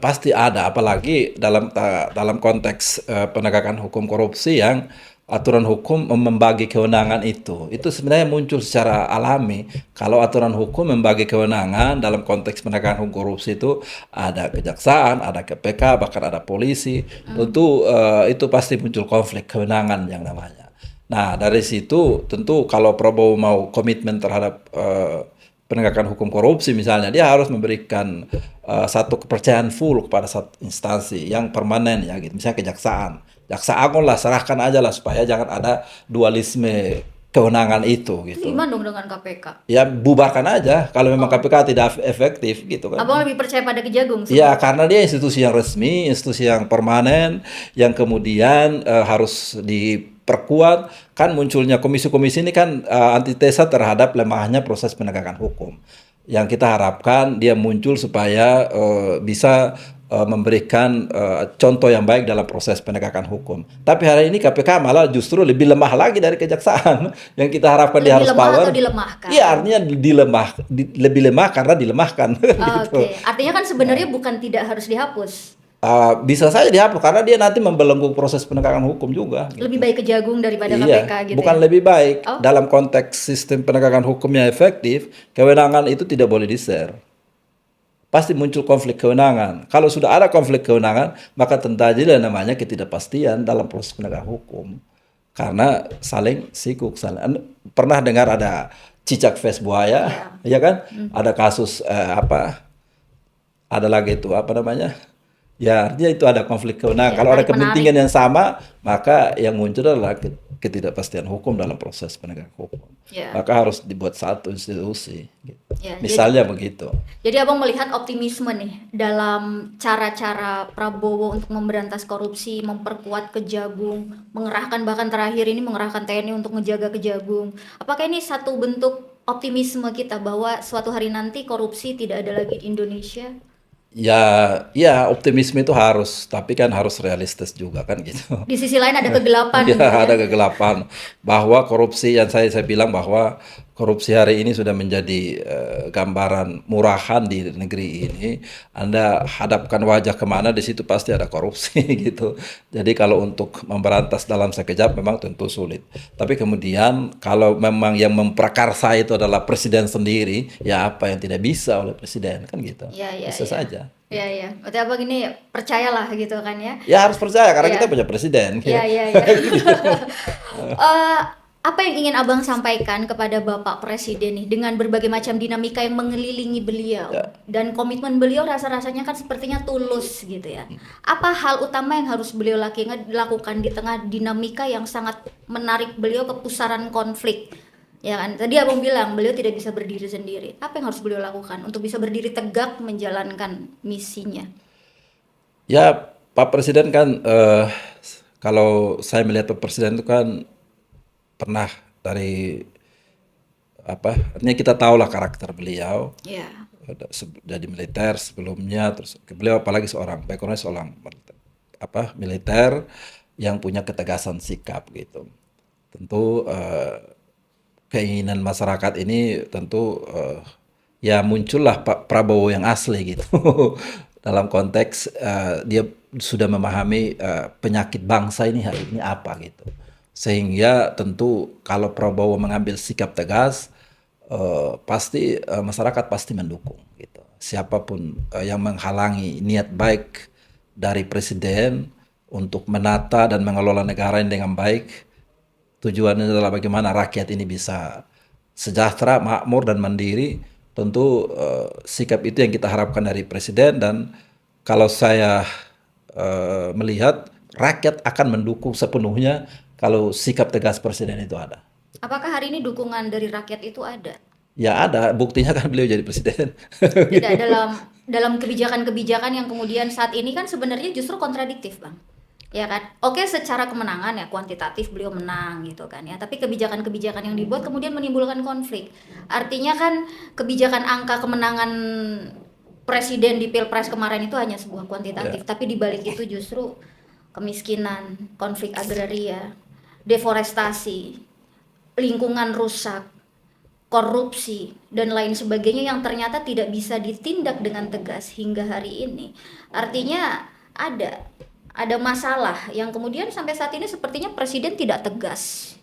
pasti ada, apalagi dalam konteks penegakan hukum korupsi yang aturan hukum membagi kewenangan itu. Itu sebenarnya muncul secara alami. Kalau aturan hukum membagi kewenangan dalam konteks penegakan hukum korupsi itu ada kejaksaan, ada KPK, bahkan ada polisi. Tentu itu pasti muncul konflik kewenangan yang namanya. Nah, dari situ tentu kalau Prabowo mau komitmen terhadap penegakan hukum korupsi misalnya, dia harus memberikan satu kepercayaan full kepada satu instansi yang permanen ya gitu. Misalnya kejaksaan. Jaksa Agung lah serahkan aja lah supaya jangan ada dualisme kewenangan itu Itu gitu. gimana dong dengan KPK? Ya bubarkan aja kalau memang KPK tidak efektif gitu kan. Abang lebih percaya pada Kejagung? Ya, karena dia institusi yang resmi, institusi yang permanen, yang kemudian harus diperkuat. Kan munculnya komisi-komisi ini kan antitesa terhadap lemahnya proses penegakan hukum. Yang kita harapkan dia muncul supaya bisa memberikan contoh yang baik dalam proses penegakan hukum. Tapi hari ini KPK malah justru lebih lemah lagi dari kejaksaan. Yang kita harapkan dia Lebih harus lemah power. atau dilemahkan? Iya, artinya lebih lemah karena dilemahkan. gitu. Oke, artinya kan sebenarnya bukan tidak harus dihapus. Bisa saja dihapus karena dia nanti membelenggu proses penegakan hukum juga. Gitu. Lebih baik Kejagung daripada Iya, KPK gitu bukan ya? lebih baik. Oh. Dalam konteks sistem penegakan hukumnya efektif, kewenangan itu tidak boleh di-share. Pasti muncul konflik kewenangan. Kalau sudah ada konflik kewenangan, maka tentu saja namanya ketidakpastian dalam proses penegakan hukum. Karena saling sikuk. Pernah dengar ada cicak face buaya, ya kan? Ada kasus ada lagi itu apa namanya? Ya, artinya itu ada konflik kewenangan. Ya, Kalau ada tarik menarik. kepentingan yang sama, maka yang muncul adalah ketidakpastian hukum dalam proses penegakan hukum. Ya. Maka harus dibuat satu institusi. Gitu. Ya, Misalnya begitu. Jadi abang melihat optimisme nih dalam cara-cara Prabowo untuk memberantas korupsi, memperkuat Kejagung, mengerahkan bahkan terakhir ini mengerahkan TNI untuk menjaga Kejagung. Apakah ini satu bentuk optimisme kita bahwa suatu hari nanti korupsi tidak ada lagi di Indonesia? Ya, optimisme itu harus, tapi kan harus realistis juga kan gitu. Di sisi lain ada kegelapan. Ya, gitu ya? ada kegelapan bahwa korupsi yang saya bilang bahwa korupsi hari ini sudah menjadi gambaran murahan di negeri ini. Anda hadapkan wajah kemana, di situ pasti ada korupsi gitu. Jadi kalau untuk memberantas dalam sekejap memang tentu sulit. Tapi kemudian kalau memang yang memprakarsa itu adalah presiden sendiri, ya apa yang tidak bisa oleh presiden kan gitu. Ya, Bisa saja. Iya. Berarti abang ini percayalah gitu kan ya? Ya harus percaya karena Iya. kita punya presiden. Iya. Apa yang ingin abang sampaikan kepada Bapak Presiden nih dengan berbagai macam dinamika yang mengelilingi beliau dan komitmen beliau rasa-rasanya kan sepertinya tulus gitu ya. Apa hal utama yang harus beliau lakukan di tengah dinamika yang sangat menarik beliau ke pusaran konflik? Ya kan, tadi abang bilang beliau tidak bisa berdiri sendiri. Apa yang harus beliau lakukan untuk bisa berdiri tegak menjalankan misinya? Ya, Pak Presiden kan kalau saya melihat Pak Presiden itu kan pernah dari artinya kita tahulah karakter beliau. Ya. Jadi militer sebelumnya, terus beliau apalagi seorang backgroundnya seorang militer yang punya ketegasan sikap gitu. Tentu keinginan masyarakat ini tentu ya muncullah Pak Prabowo yang asli gitu. Dalam konteks dia sudah memahami penyakit bangsa ini hari ini apa gitu. Sehingga tentu kalau Prabowo mengambil sikap tegas pasti masyarakat pasti mendukung gitu. Siapapun yang menghalangi niat baik dari presiden untuk menata dan mengelola negara ini dengan baik, tujuannya adalah bagaimana rakyat ini bisa sejahtera, makmur dan mandiri. Tentu sikap itu yang kita harapkan dari presiden, dan kalau saya melihat rakyat akan mendukung sepenuhnya kalau sikap tegas presiden itu ada. Apakah hari ini dukungan dari rakyat itu ada? Ya ada, buktinya kan beliau jadi presiden. Tidak, dalam kebijakan-kebijakan yang kemudian saat ini kan sebenarnya justru kontradiktif, Bang. Ya kan? Oke, secara kemenangan ya kuantitatif beliau menang gitu kan ya. Tapi kebijakan-kebijakan yang dibuat kemudian menimbulkan konflik. Artinya kan kebijakan angka kemenangan presiden di Pilpres kemarin itu hanya sebuah kuantitatif, Ya. tapi di balik itu justru kemiskinan, konflik agraria, deforestasi, lingkungan rusak, korupsi dan lain sebagainya yang ternyata tidak bisa ditindak dengan tegas hingga hari ini. Artinya ada masalah yang kemudian sampai saat ini sepertinya presiden tidak tegas.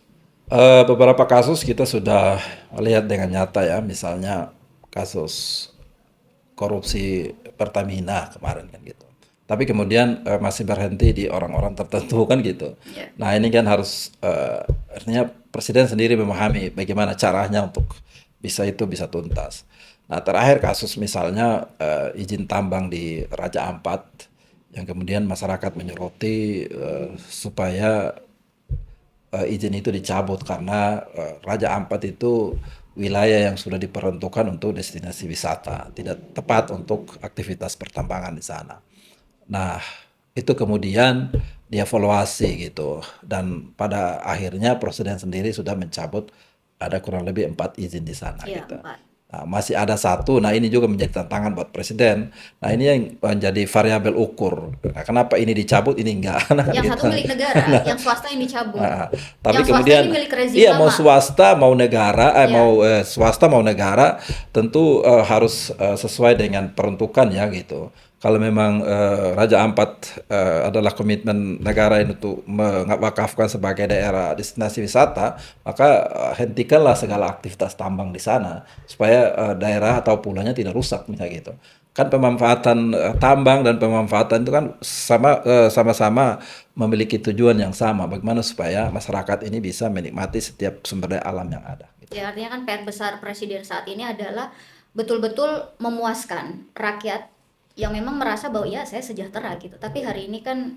Beberapa kasus kita sudah lihat dengan nyata ya, misalnya kasus korupsi Pertamina kemarin kan gitu. Tapi kemudian masih berhenti di orang-orang tertentu kan gitu. Ya. Nah ini kan harus artinya presiden sendiri memahami bagaimana caranya untuk bisa tuntas. Nah terakhir kasus misalnya izin tambang di Raja Ampat yang kemudian masyarakat menyoroti supaya izin itu dicabut karena Raja Ampat itu wilayah yang sudah diperuntukkan untuk destinasi wisata, tidak tepat untuk aktivitas pertambangan di sana. Nah, itu kemudian dievaluasi gitu dan pada akhirnya presiden sendiri sudah mencabut ada kurang lebih 4 izin di sana Iya, gitu. Pak. Nah, masih ada satu. Nah, ini juga menjadi tantangan buat presiden. Nah, ini yang menjadi variabel ukur. Nah, kenapa ini dicabut, ini enggak? Nah, Yang satu gitu. milik negara, yang swasta yang dicabut. Nah, tapi Yang swasta kemudian ini milik rezim iya mau lama. swasta mau negara Ya. swasta mau negara tentu harus sesuai dengan peruntukan ya gitu. Kalau memang Raja Ampat adalah komitmen negara ini untuk mewakafkan sebagai daerah destinasi wisata, maka hentikanlah segala aktivitas tambang di sana supaya daerah atau pulaunya tidak rusak misalnya gitu. Kan pemanfaatan tambang dan pemanfaatan itu kan sama-sama memiliki tujuan yang sama, bagaimana supaya masyarakat ini bisa menikmati setiap sumber daya alam yang ada gitu. Ya, artinya kan PR besar presiden saat ini adalah betul-betul memuaskan rakyat yang memang merasa bahwa ya saya sejahtera gitu. Tapi hari ini kan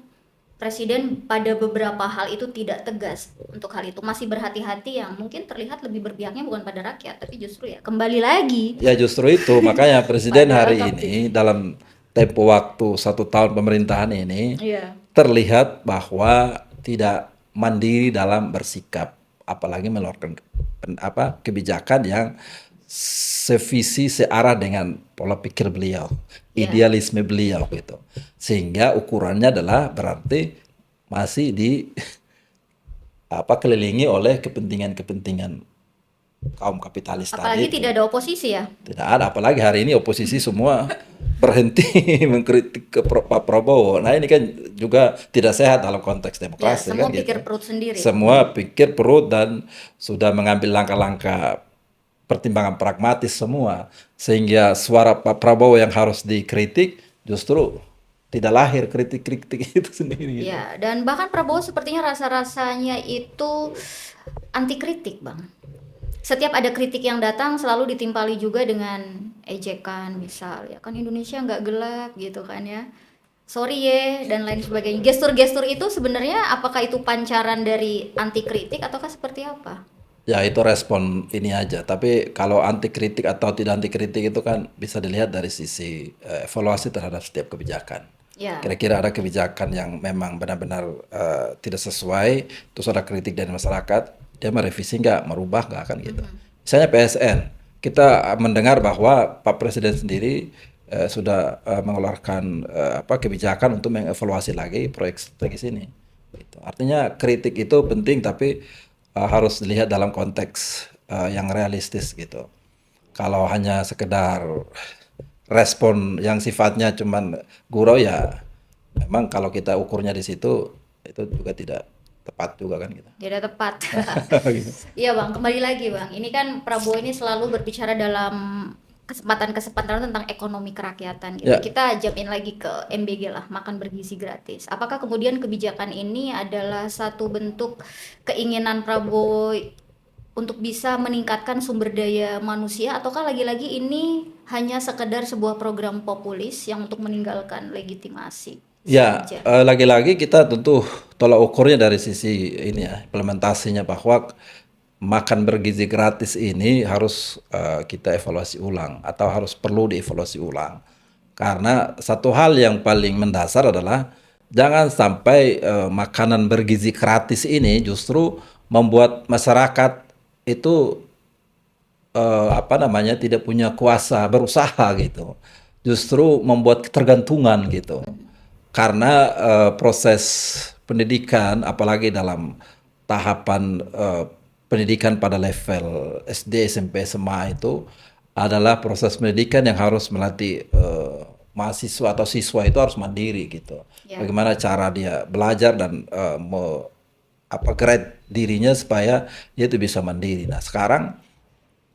presiden pada beberapa hal itu tidak tegas untuk hal itu. Masih berhati-hati yang mungkin terlihat lebih berpihaknya bukan pada rakyat, tapi justru ya kembali lagi Ya justru itu makanya presiden pada hari kapit. ini dalam tempo waktu 1 tahun pemerintahan ini Iya. terlihat bahwa tidak mandiri dalam bersikap, apalagi mengeluarkan kebijakan yang sevisi searah dengan pola pikir beliau, Ya. idealisme beliau gitu. Sehingga ukurannya adalah berarti masih kelilingi oleh kepentingan-kepentingan kaum kapitalis Apalagi tadi. tidak ada oposisi ya. Tidak ada, apalagi hari ini oposisi semua berhenti mengkritik ke Pak Prabowo. Nah ini kan juga tidak sehat dalam konteks Ya, demokrasi semua kan pikir gitu. perut sendiri. Semua pikir perut dan sudah mengambil langkah-langkah pertimbangan pragmatis semua. Sehingga suara Pak Prabowo yang harus dikritik justru tidak lahir kritik-kritik itu sendiri gitu. Ya, dan bahkan Prabowo sepertinya rasa-rasanya itu anti kritik, Bang. Setiap ada kritik yang datang selalu ditimpali juga dengan ejekan, misal ya kan Indonesia nggak gelap gitu kan ya. Sorry ya dan lain sebagainya. Gestur-gestur itu sebenarnya apakah itu pancaran dari anti kritik ataukah seperti apa? Ya itu respon ini aja. Tapi kalau anti kritik atau tidak anti kritik itu kan bisa dilihat dari sisi evaluasi terhadap setiap kebijakan. Ya. Kira-kira ada kebijakan yang memang benar-benar tidak sesuai, terus ada kritik dari masyarakat, dia merevisi nggak, merubah nggak kan gitu. Misalnya PSN, kita mendengar bahwa Pak Presiden sendiri sudah mengeluarkan kebijakan untuk mengevaluasi lagi proyek strategis ini. Gitu. Artinya kritik itu penting tapi harus dilihat dalam konteks yang realistis gitu. Kalau hanya sekedar respon yang sifatnya cuman gurau ya, memang kalau kita ukurnya di situ itu juga tidak tepat juga kan gitu. Tidak tepat. Gitu. Iya Bang, kembali lagi Bang. Ini kan Prabowo ini selalu berbicara dalam kesempatan-kesempatan tentang ekonomi kerakyatan gitu. Ya. Kita jamin lagi ke MBG lah, makan bergizi gratis. Apakah kemudian kebijakan ini adalah satu bentuk keinginan Prabowo untuk bisa meningkatkan sumber daya manusia ataukah lagi-lagi ini hanya sekedar sebuah program populis yang untuk meninggalkan legitimasi? Ya, saja? lagi-lagi kita tentu tolak ukurnya dari sisi ini ya, implementasinya bahwa makan bergizi gratis ini harus kita evaluasi ulang atau harus perlu dievaluasi ulang. Karena satu hal yang paling mendasar adalah jangan sampai makanan bergizi gratis ini justru membuat masyarakat itu apa namanya tidak punya kuasa berusaha gitu. Justru membuat ketergantungan gitu. Karena proses pendidikan apalagi dalam tahapan pendidikan pada level SD, SMP, SMA itu adalah proses pendidikan yang harus melatih mahasiswa atau siswa itu harus mandiri gitu. Ya. Bagaimana cara dia belajar dan grade dirinya supaya dia itu bisa mandiri. Nah, sekarang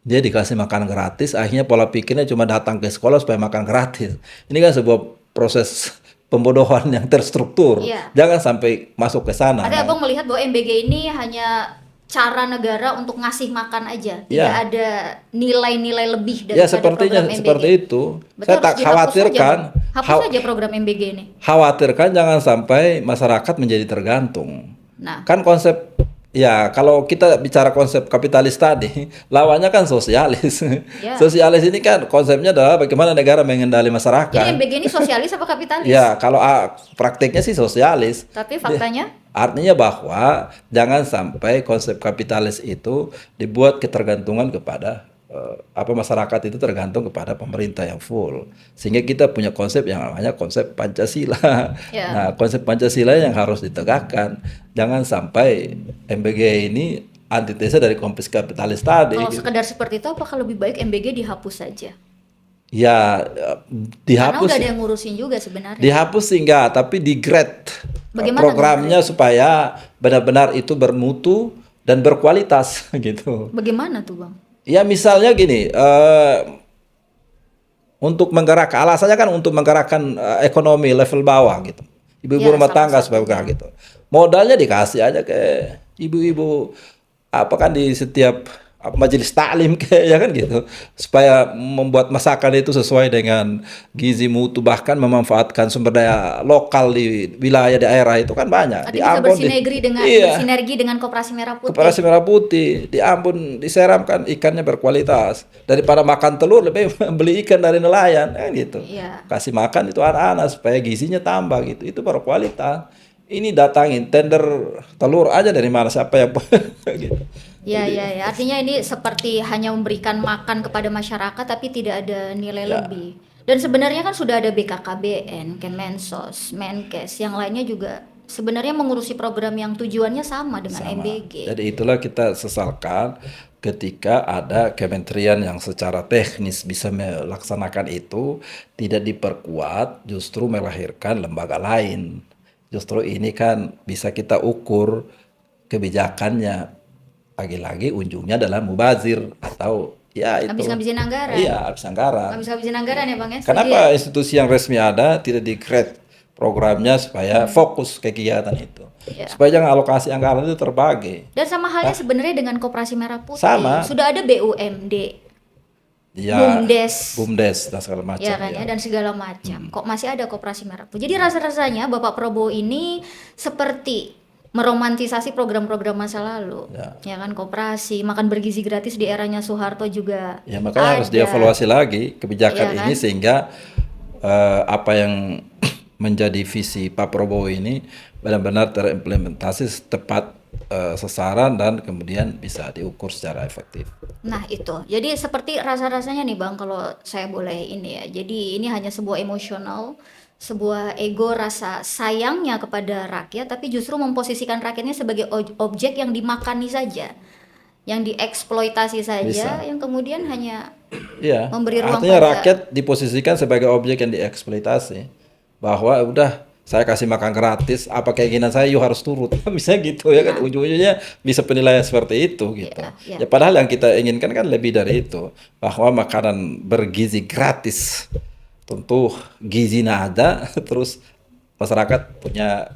dia dikasih makan gratis, akhirnya pola pikirnya cuma datang ke sekolah supaya makan gratis. Ini kan sebuah proses pembodohan yang terstruktur. Iya. Jangan sampai masuk ke sana. Artinya Nah, Abang melihat bahwa MBG ini hanya cara negara untuk ngasih makan aja, tidak ya, ada nilai-nilai lebih ya daripada sepertinya program MBG. seperti itu. Berarti Saya harus tak dihapus khawatirkan, saja, Bang. Hapus saja program MBG ini. khawatirkan jangan sampai masyarakat menjadi tergantung. Nah, Kan konsep ya kalau kita bicara konsep kapitalis tadi, lawannya kan sosialis. ya. Sosialis ini kan konsepnya adalah bagaimana negara mengendali Jadi masyarakat. MBG ini sosialis apa kapitalis? Ya, kalau prakteknya sih sosialis. Tapi faktanya? Artinya bahwa jangan sampai konsep kapitalis itu dibuat ketergantungan kepada apa masyarakat itu tergantung kepada pemerintah yang full. Sehingga kita punya konsep yang namanya konsep Pancasila. Ya. Nah, konsep Pancasila yang harus ditegakkan. Jangan sampai MBG ini antitesa dari konsep kapitalis tadi. Kalau sekedar seperti itu, apakah lebih baik MBG dihapus saja? Ya, Karena dihapus. udah ada yang ngurusin juga sebenarnya. Dihapus sih enggak, tapi di-grade Bagaimana programnya supaya benar-benar itu bermutu dan berkualitas gitu. Bagaimana tuh, Bang? Ya misalnya gini, untuk menggerakkan, alasannya kan untuk menggerakkan ekonomi level bawah gitu. Ibu-ibu Ya, rumah salah tangga supaya satunya. bergerak gitu. Modalnya dikasih aja ke ibu-ibu apa kan di setiap majelis taklim kayak ya kan gitu supaya membuat masakan itu sesuai dengan gizi mutu bahkan memanfaatkan sumber daya lokal di wilayah daerah itu kan banyak Artinya di bisa Ambon iya bersinergi dengan Koperasi Merah Putih. Koperasi Merah Putih di Ambon diseramkan ikannya berkualitas daripada makan telur lebih beli ikan dari nelayan kan gitu Iya. kasih makan itu anak-anak supaya gizinya tambah gitu itu berkualitas ini datangin tender telur aja dari mana siapa yang gitu. Ya, ya. Artinya ini seperti hanya memberikan makan kepada masyarakat tapi tidak ada nilai Ya. lebih. Dan sebenarnya kan sudah ada BKKBN, Kemensos, Menkes, yang lainnya juga sebenarnya mengurusi program yang tujuannya sama dengan Sama. MBG. Jadi itulah kita sesalkan ketika ada kementerian yang secara teknis bisa melaksanakan itu tidak diperkuat justru melahirkan lembaga lain. Justru ini kan bisa kita ukur kebijakannya lagi-lagi ujungnya adalah mubazir atau ya itu. Habis-ngabisin anggaran. Iya, habis anggaran. Habis-habisin anggaran ya, Bang ya. Kenapa institusi yang resmi ada tidak di-create programnya supaya fokus kegiatan itu. Iya. Supaya jangan alokasi anggaran itu terbagi. Dan sama halnya sebenarnya dengan Koperasi Merah Putih. Sama. Sudah ada BUMD, Ya, BUMDes dan segala macam. ya kan ya, dan segala macam. Kok masih ada Koperasi Merah Putih? Jadi rasa-rasanya Bapak Prabowo ini seperti meromantisasi program-program masa lalu. Ya kan, koperasi, makan bergizi gratis di eranya Soeharto juga. Ya makanya harus ada. dievaluasi lagi kebijakan Iya ini kan? sehingga apa yang menjadi visi Pak Prabowo ini benar-benar terimplementasi tepat sasaran dan kemudian bisa diukur secara efektif. Nah itu, jadi seperti rasa-rasanya nih Bang, kalau saya boleh ini ya. Jadi ini hanya sebuah emosional, sebuah ego rasa sayangnya kepada rakyat, tapi justru memposisikan rakyatnya sebagai objek yang dimakani saja, yang dieksploitasi saja, Bisa. yang kemudian hanya Iya. memberi ruang Artinya pada rakyat diposisikan sebagai objek yang dieksploitasi. Bahwa udah saya kasih makan gratis, apa keinginan saya you harus turut. Bisa gitu ya kan ujung-ujungnya bisa penilaian seperti itu gitu. Iya. Ya padahal yang kita inginkan kan lebih dari itu. Bahwa makanan bergizi gratis. Tentu gizinya ada terus masyarakat punya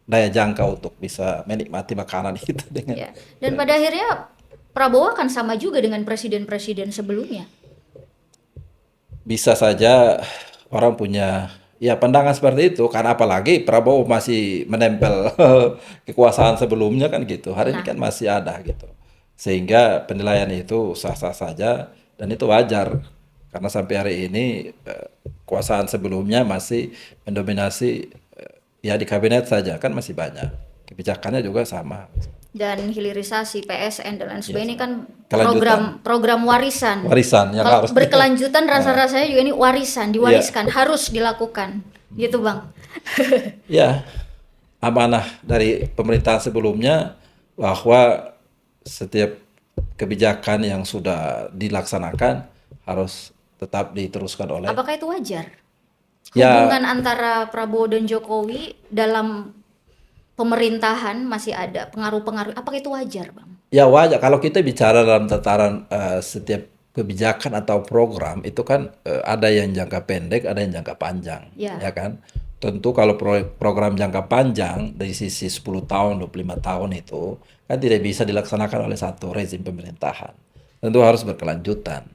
daya jangkau untuk bisa menikmati makanan itu dengan ya. Dan pada akhirnya Prabowo akan sama juga dengan presiden-presiden sebelumnya. bisa saja orang punya Ya pandangan seperti itu, karena apalagi Prabowo masih menempel kekuasaan sebelumnya kan gitu. Hari ini Nah, kan masih ada gitu. Sehingga penilaian itu sah-sah saja dan itu wajar. Karena sampai hari ini kekuasaan sebelumnya masih mendominasi ya di kabinet saja kan masih banyak. Kebijakannya juga sama. dan hilirisasi PSN dan lain Ya, sebagainya ini kan kelanjutan. program warisan. Warisan yang Kalau harus berkelanjutan rasa-rasanya juga ini warisan, ya, diwariskan, harus dilakukan. Gitu, Bang. ya amanah dari pemerintahan sebelumnya bahwa setiap kebijakan yang sudah dilaksanakan harus tetap diteruskan oleh Apakah itu wajar? ya Hubungan antara Prabowo dan Jokowi dalam pemerintahan masih ada pengaruh-pengaruh. Apakah itu wajar, Bang? ya wajar kalau kita bicara dalam tataran setiap kebijakan atau program itu kan ada yang jangka pendek, ada yang jangka panjang, Ya. ya kan? Tentu kalau program jangka panjang dari sisi 10 tahun, 25 tahun itu kan tidak bisa dilaksanakan oleh satu rezim pemerintahan. Tentu harus berkelanjutan.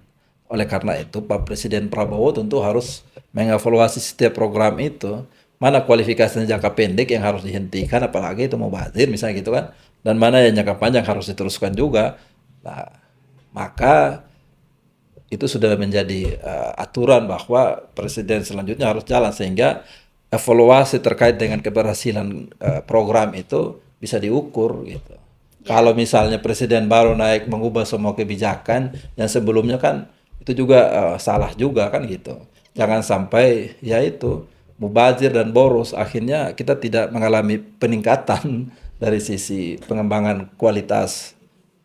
Oleh karena itu, Pak Presiden Prabowo tentu harus mengevaluasi setiap program itu, mana kualifikasinya jangka pendek yang harus dihentikan, apalagi itu mau bazir misalnya gitu kan, dan mana yang jangka panjang harus diteruskan juga. Nah, maka itu sudah menjadi aturan bahwa presiden selanjutnya harus jalan sehingga evaluasi terkait dengan keberhasilan program itu bisa diukur gitu. Kalau misalnya presiden baru naik mengubah semua kebijakan yang sebelumnya kan itu juga salah juga kan gitu. Jangan sampai ya itu mubazir dan boros akhirnya kita tidak mengalami peningkatan dari sisi pengembangan kualitas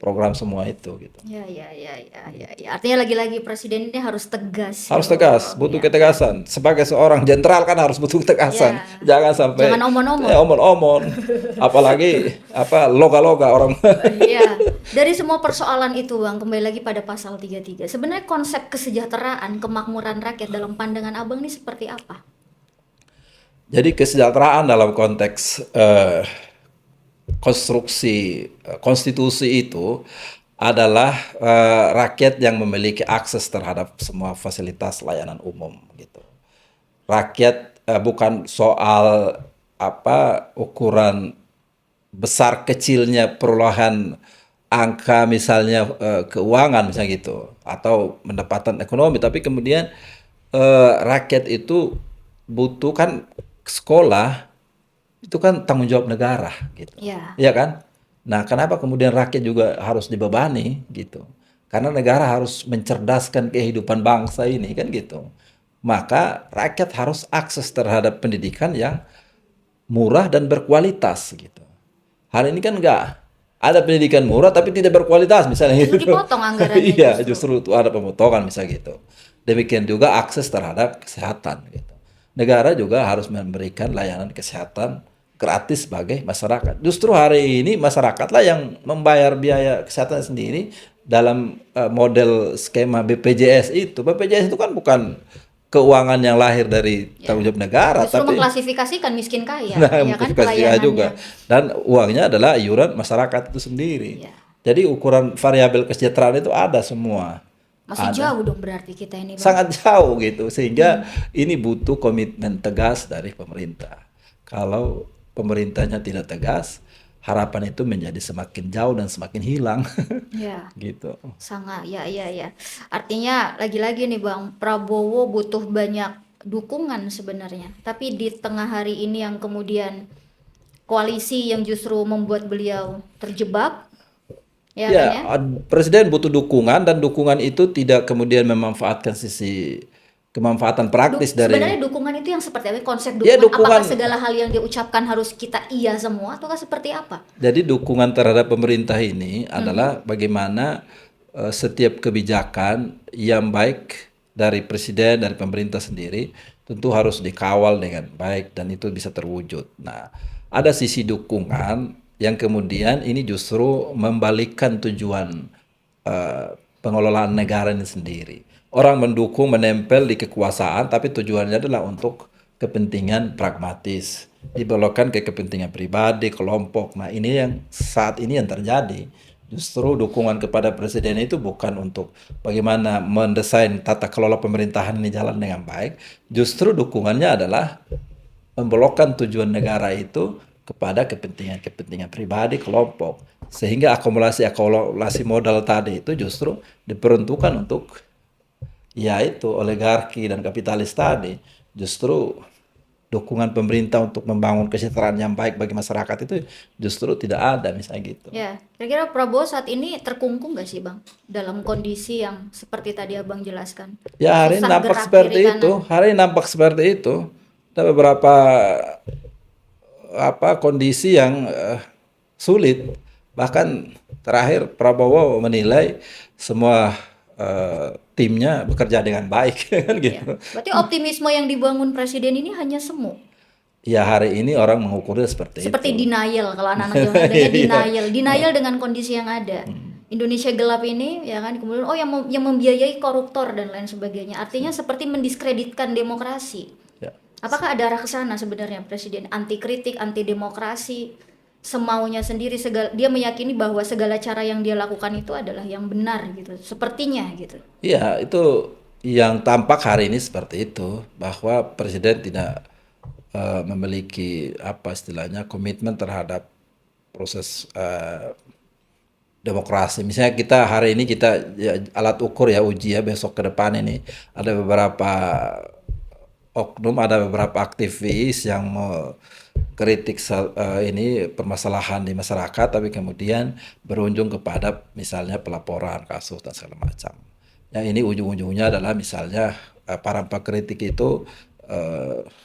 program semua itu gitu. Ya, ya, ya, ya, ya, ya. Artinya lagi-lagi presiden ini harus tegas Harus gitu. tegas, butuh Ya, ketegasan. Sebagai seorang jenderal kan harus butuh ketegasan. ya. Jangan sampai Jangan omon-omon. omon-omon. Apalagi apa loga-loga orang. Iya, dari semua persoalan itu Bang, kembali lagi pada pasal 33. Sebenarnya konsep kesejahteraan, kemakmuran rakyat dalam pandangan Abang ini seperti apa? Jadi kesejahteraan dalam konteks konstruksi konstitusi itu adalah rakyat yang memiliki akses terhadap semua fasilitas layanan umum gitu. Rakyat bukan soal apa ukuran besar kecilnya perolehan angka misalnya keuangan misalnya gitu atau pendapatan ekonomi, tapi kemudian rakyat itu butuh kan sekolah itu kan tanggung jawab negara gitu. Ya, Iya kan? Nah, kenapa kemudian rakyat juga harus dibebani gitu? Karena negara harus mencerdaskan kehidupan bangsa ini kan gitu. Maka rakyat harus akses terhadap pendidikan yang murah dan berkualitas gitu. Hari ini kan enggak. Ada pendidikan murah tapi tidak berkualitas misalnya justru gitu. dipotong anggarannya Iya, justru. justru itu ada pemotongan misalnya gitu. Demikian juga akses terhadap kesehatan gitu. Negara juga harus memberikan layanan kesehatan gratis bagi masyarakat. Justru hari ini masyarakatlah yang membayar biaya kesehatan sendiri dalam model skema BPJS itu. BPJS itu kan bukan keuangan yang lahir dari tanggung jawab negara, Justru tapi mengklasifikasikan miskin kaya, nah, ya kan motivasinya juga. pelayanannya. Dan uangnya adalah iuran masyarakat itu sendiri. Ya. Jadi ukuran variabel kesejahteraan itu ada semua. Masih Ada. jauh dong berarti kita ini Bang. Sangat jauh gitu. Sehingga ini butuh komitmen tegas dari pemerintah. Kalau pemerintahnya tidak tegas, harapan itu menjadi semakin jauh dan semakin hilang. Ya. Gitu. Sangat, ya, ya, ya. Artinya lagi-lagi nih Bang, Prabowo butuh banyak dukungan sebenarnya. Tapi di tengah hari ini yang kemudian koalisi yang justru membuat beliau terjebak, ya kan Ya, ya? presiden butuh dukungan dan dukungan itu tidak kemudian memanfaatkan sisi kemanfaatan praktis Sebenarnya dari dukungan itu yang seperti apa? Konsep ya dukungan, apakah dukungan. segala hal yang diucapkan harus kita iya semua, ataukah seperti apa? Jadi dukungan terhadap pemerintah ini adalah bagaimana setiap kebijakan yang baik dari presiden, dari pemerintah sendiri tentu harus dikawal dengan baik dan itu bisa terwujud. Nah, ada sisi dukungan yang kemudian ini justru membalikkan tujuan pengelolaan negara ini sendiri. Orang mendukung menempel di kekuasaan tapi tujuannya adalah untuk kepentingan pragmatis, dibelokkan ke kepentingan pribadi, kelompok. Nah, ini yang saat ini yang terjadi Justru dukungan kepada presiden itu bukan untuk bagaimana mendesain tata kelola pemerintahan ini jalan dengan baik, justru dukungannya adalah membelokkan tujuan negara itu kepada kepentingan-kepentingan pribadi kelompok. Sehingga akumulasi-akumulasi modal tadi itu justru diperuntukkan untuk yaitu oligarki dan kapitalis tadi. Justru dukungan pemerintah untuk membangun kesejahteraan yang baik bagi masyarakat itu justru tidak ada misalnya gitu. Ya, kira-kira Prabowo saat ini terkungkung nggak sih Bang? Dalam kondisi yang seperti tadi Abang jelaskan. Ya hari ini Susah nampak gerak seperti kiri itu, kanan. hari ini nampak seperti itu. Ada beberapa kondisi yang sulit. Bahkan terakhir Prabowo menilai semua timnya bekerja dengan baik kan Ya. gitu. Berarti optimisme yang dibangun presiden ini hanya semu. Ya hari ini orang mengukurnya seperti Seperti itu. denial, kalau anak-anak zaman adanya Iya. denial dengan kondisi yang ada. Indonesia gelap ini ya kan, kemudian yang membiayai koruptor dan lain sebagainya. Artinya seperti mendiskreditkan demokrasi. Ya. Apakah ada arah ke sana sebenarnya presiden, anti kritik, anti demokrasi, semaunya sendiri, dia meyakini bahwa segala cara yang dia lakukan itu adalah yang benar gitu. Sepertinya gitu. Iya, itu yang tampak hari ini seperti itu, bahwa presiden tidak memiliki apa istilahnya komitmen terhadap proses demokrasi. Misalnya kita hari ini kita ya, alat ukur ya uji ya besok ke depan ini ada beberapa oknum, ada beberapa aktivis yang mengkritik ini permasalahan di masyarakat, tapi kemudian berujung kepada misalnya pelaporan kasus dan segala macam. Yang ini ujung-ujungnya adalah misalnya para pengkritik itu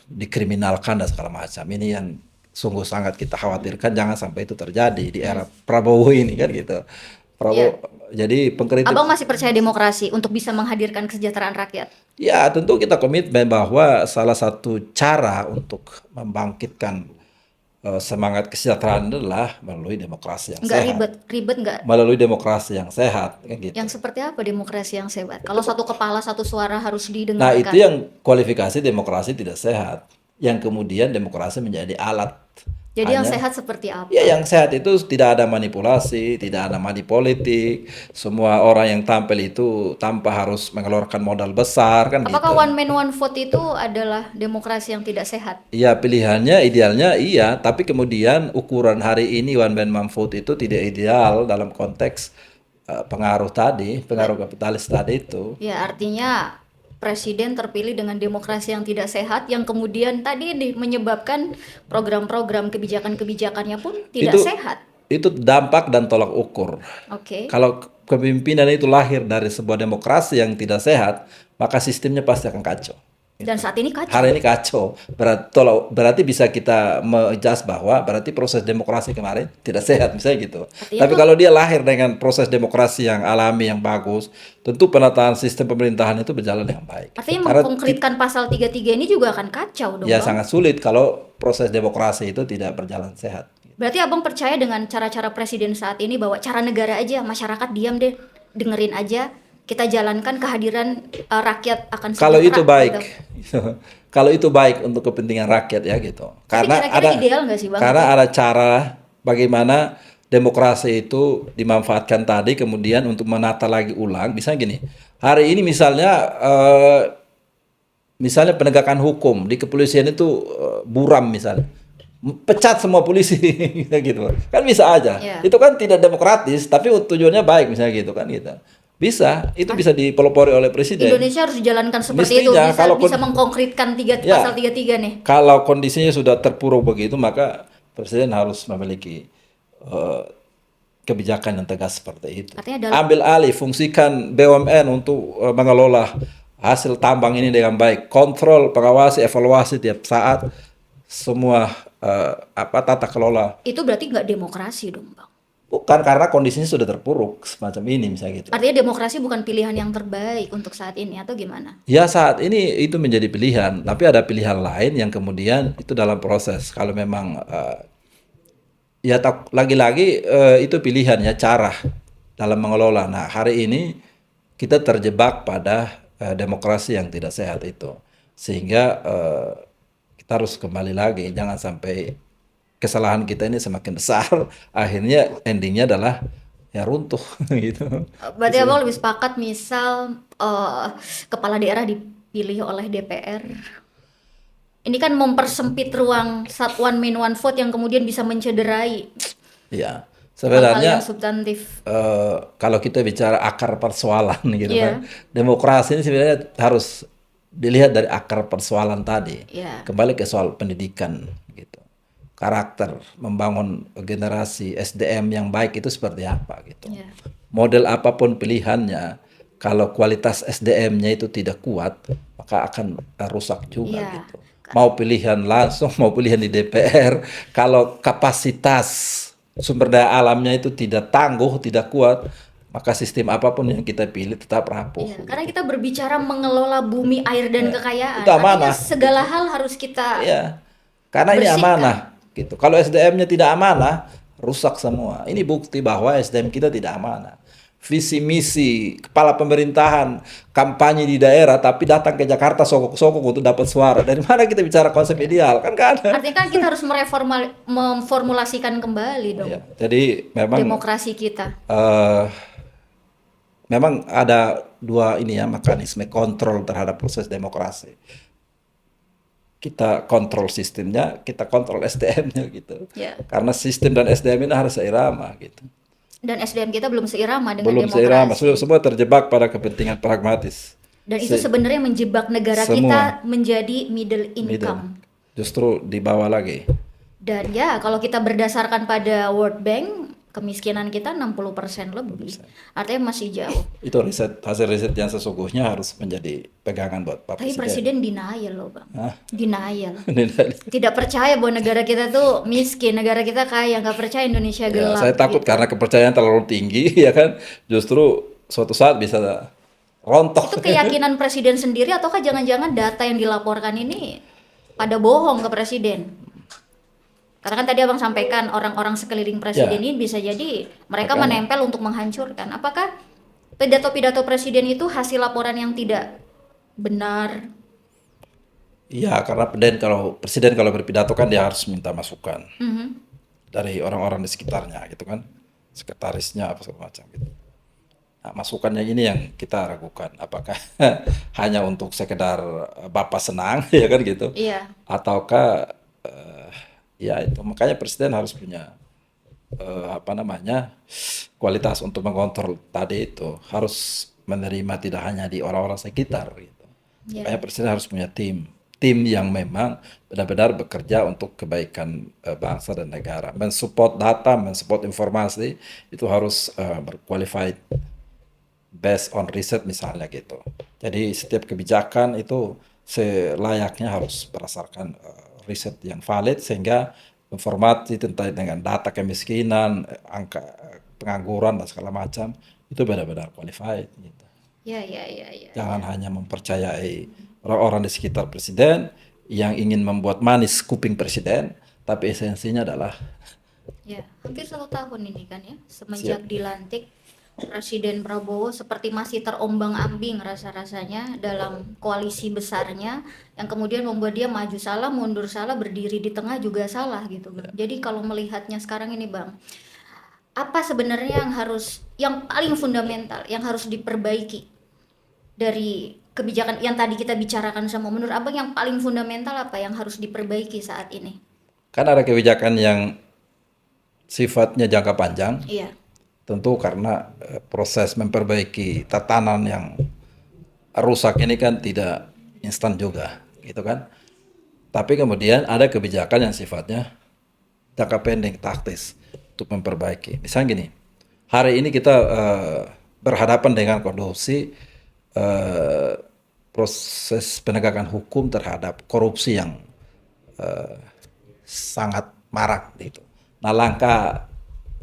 dikriminalkan dan segala macam. Ini yang sungguh sangat kita khawatirkan jangan sampai itu terjadi di era Prabowo ini kan gitu. Iya. Prabowo, jadi pengkritik. Abang masih percaya demokrasi untuk bisa menghadirkan kesejahteraan rakyat? Ya, tentu kita komitmen bahwa salah satu cara untuk membangkitkan semangat kesejahteraan adalah melalui demokrasi yang Nggak sehat. ribet nggak? Melalui demokrasi yang sehat, kan gitu. Yang seperti apa demokrasi yang sehat? Kalau satu kepala satu suara harus Nah, didengarkan. itu yang kualifikasi demokrasi tidak sehat. Yang kemudian demokrasi menjadi alat. Jadi yang Hanya- sehat seperti apa? Ya, yang sehat itu tidak ada manipulasi, tidak ada money politik. Semua orang yang tampil itu tanpa harus mengeluarkan modal besar kan Apakah gitu. one man one vote itu adalah demokrasi yang tidak sehat? Iya, pilihannya idealnya iya, tapi kemudian ukuran hari ini one man one vote itu tidak ideal dalam konteks pengaruh tadi, pengaruh kapitalis tadi itu. Ya, artinya presiden terpilih dengan demokrasi yang tidak sehat yang kemudian tadi menyebabkan program-program kebijakan-kebijakannya pun tidak Itu sehat. itu dampak dan tolak ukur. Oke. Kalau kepemimpinan itu lahir dari sebuah demokrasi yang tidak sehat, maka sistemnya pasti akan kacau. Dan saat ini kacau. Hari ini kacau. Berarti bisa kita menjudge bahwa berarti proses demokrasi kemarin tidak sehat misalnya gitu. Artinya Tapi kalau dia lahir dengan proses demokrasi yang alami yang bagus, tentu penataan sistem pemerintahan itu berjalan dengan baik. Artinya Karena mengkonkretkan pasal 33 ini juga akan kacau dong, ya Bang. sangat sulit kalau proses demokrasi itu tidak berjalan sehat. Berarti Abang percaya dengan cara-cara presiden saat ini bahwa cara negara aja, masyarakat diam deh, dengerin aja, kita jalankan kehadiran rakyat akan Kalau itu sejahtera, baik, gitu. kalau itu baik untuk kepentingan rakyat ya gitu. Tapi Karena kira-kira ideal nggak sih, Bang? Karena ada cara bagaimana demokrasi itu dimanfaatkan tadi kemudian untuk menata lagi ulang. Misalnya gini, hari ini misalnya penegakan hukum di kepolisian itu buram misalnya. Pecat semua polisi gitu. Kan bisa aja. Ya. Itu kan tidak demokratis, tapi tujuannya baik misalnya gitu kan gitu. Bisa, itu bisa dipelopori oleh presiden. Indonesia harus dijalankan seperti itu, Mestinya, bisa mengkonkretkan Ya. pasal 33 nih. Kalau kondisinya sudah terpuruk begitu, maka presiden harus memiliki kebijakan yang tegas seperti itu. Artinya dalam- Ambil alih, fungsikan BUMN untuk mengelola hasil tambang ini dengan baik. Kontrol, pengawasi, evaluasi tiap saat semua tata kelola. Itu berarti nggak demokrasi dong, Bang. Bukan karena kondisinya sudah terpuruk semacam ini misalnya gitu. Artinya demokrasi bukan pilihan yang terbaik untuk saat ini atau gimana? Ya saat ini itu menjadi pilihan, tapi ada pilihan lain yang kemudian itu dalam proses. Kalau memang lagi-lagi itu pilihan ya cara dalam mengelola. Nah hari ini kita terjebak pada demokrasi yang tidak sehat itu, sehingga kita harus kembali lagi, jangan sampai kesalahan kita ini semakin besar. Akhirnya endingnya adalah ya runtuh gitu. Berarti abang lebih sepakat misal kepala daerah dipilih oleh DPR. Ini kan mempersempit ruang one man one vote yang kemudian bisa mencederai Ya, hal-hal yang sebenarnya substantif. kalau kita bicara akar persoalan gitu kan, Iya, demokrasi ini sebenarnya harus dilihat dari akar persoalan tadi. iya, Kembali ke soal pendidikan gitu. Karakter, membangun generasi SDM yang baik itu seperti apa gitu. iya, Model apapun pilihannya, kalau kualitas SDM-nya itu tidak kuat, maka akan rusak juga iya. gitu. Mau pilihan langsung, mau pilihan di DPR, kalau kapasitas sumber daya alamnya itu tidak tangguh, tidak kuat, maka sistem apapun yang kita pilih tetap rapuh Iya, karena gitu. kita berbicara mengelola bumi, air, dan Itu kekayaan. Artinya amanah segala gitu. hal harus kita Iya. Karena ini bersihkan. amanah gitu. Kalau SDM-nya tidak amanah, rusak semua. Ini bukti bahwa SDM kita tidak amanah. Visi misi kepala pemerintahan kampanye di daerah tapi datang ke Jakarta sokok-sokok untuk dapat suara. Dari mana kita bicara konsep ideal? Kan gak ada. Artinya kan kita harus memformulasikan kembali dong Ya, jadi memang demokrasi kita. eh, memang ada dua ini ya mekanisme kontrol terhadap proses demokrasi. Kita kontrol sistemnya, kita kontrol SDM-nya gitu. Ya. Karena sistem dan SDM ini harus seirama gitu. Dan SDM kita belum seirama dengan Belum seirama, demokrasi. semua terjebak pada kepentingan pragmatis. Dan itu sebenarnya menjebak negara Semua kita menjadi middle middle. income. Justru di bawah lagi. Dan ya, kalau kita berdasarkan pada World Bank, kemiskinan kita 60% lebih. Artinya masih jauh. Itu hasil riset yang sesungguhnya harus menjadi pegangan buat Pak Tapi Presiden. Presiden denial loh, Bang. Hah? Denial. Tidak percaya bahwa negara kita tuh miskin, negara kita kaya, nggak percaya Indonesia Ya, gelap. saya takut gitu. karena kepercayaan terlalu tinggi, ya kan, justru suatu saat bisa rontok. Itu keyakinan Presiden sendiri ataukah jangan-jangan data yang dilaporkan ini pada bohong ke Presiden? Karena kan tadi abang sampaikan orang-orang sekeliling Presiden Ya. ini bisa jadi mereka Makanya. menempel untuk menghancurkan. Apakah pidato-pidato Presiden itu hasil laporan yang tidak benar? Iya, karena presiden kalau berpidato kan dia harus minta masukan Mhm. dari orang-orang di sekitarnya gitu kan, sekretarisnya apa segala macam gitu. Nah, masukannya ini yang kita ragukan, apakah hanya untuk sekedar bapak senang ya kan gitu, Iya, ataukah ya itu makanya presiden harus punya apa namanya kualitas untuk mengontrol tadi itu, harus menerima tidak hanya di orang-orang sekitar gitu. iya, Makanya presiden harus punya tim yang memang benar-benar bekerja untuk kebaikan bangsa dan negara, mensupport data, mensupport informasi itu harus berqualified based on riset misalnya gitu. Jadi setiap kebijakan itu selayaknya harus berdasarkan riset yang valid sehingga informasi tentang dengan data kemiskinan, angka pengangguran dan segala macam itu benar-benar qualified gitu. iya, iya, iya, iya. Jangan hanya mempercayai orang-orang di sekitar presiden yang ingin membuat manis kuping presiden, tapi esensinya adalah Ya, hampir 1 tahun ini kan ya semenjak dilantik Presiden Prabowo seperti masih terombang-ambing rasa-rasanya dalam koalisi besarnya yang kemudian membuat dia maju salah, mundur salah, berdiri di tengah juga salah gitu Bang. Jadi kalau melihatnya sekarang ini Bang, apa sebenarnya yang paling fundamental yang harus diperbaiki dari kebijakan yang tadi kita bicarakan sama menurut Abang yang paling fundamental apa yang harus diperbaiki saat ini? kan ada kebijakan yang sifatnya jangka panjang, Iya. tentu karena proses memperbaiki tatanan yang rusak ini kan tidak instan juga, gitu kan. Tapi kemudian ada kebijakan yang sifatnya jangka pendek, taktis untuk memperbaiki. Misalnya gini, hari ini kita berhadapan dengan kondisi proses penegakan hukum terhadap korupsi yang sangat marak gitu. Nah, langkah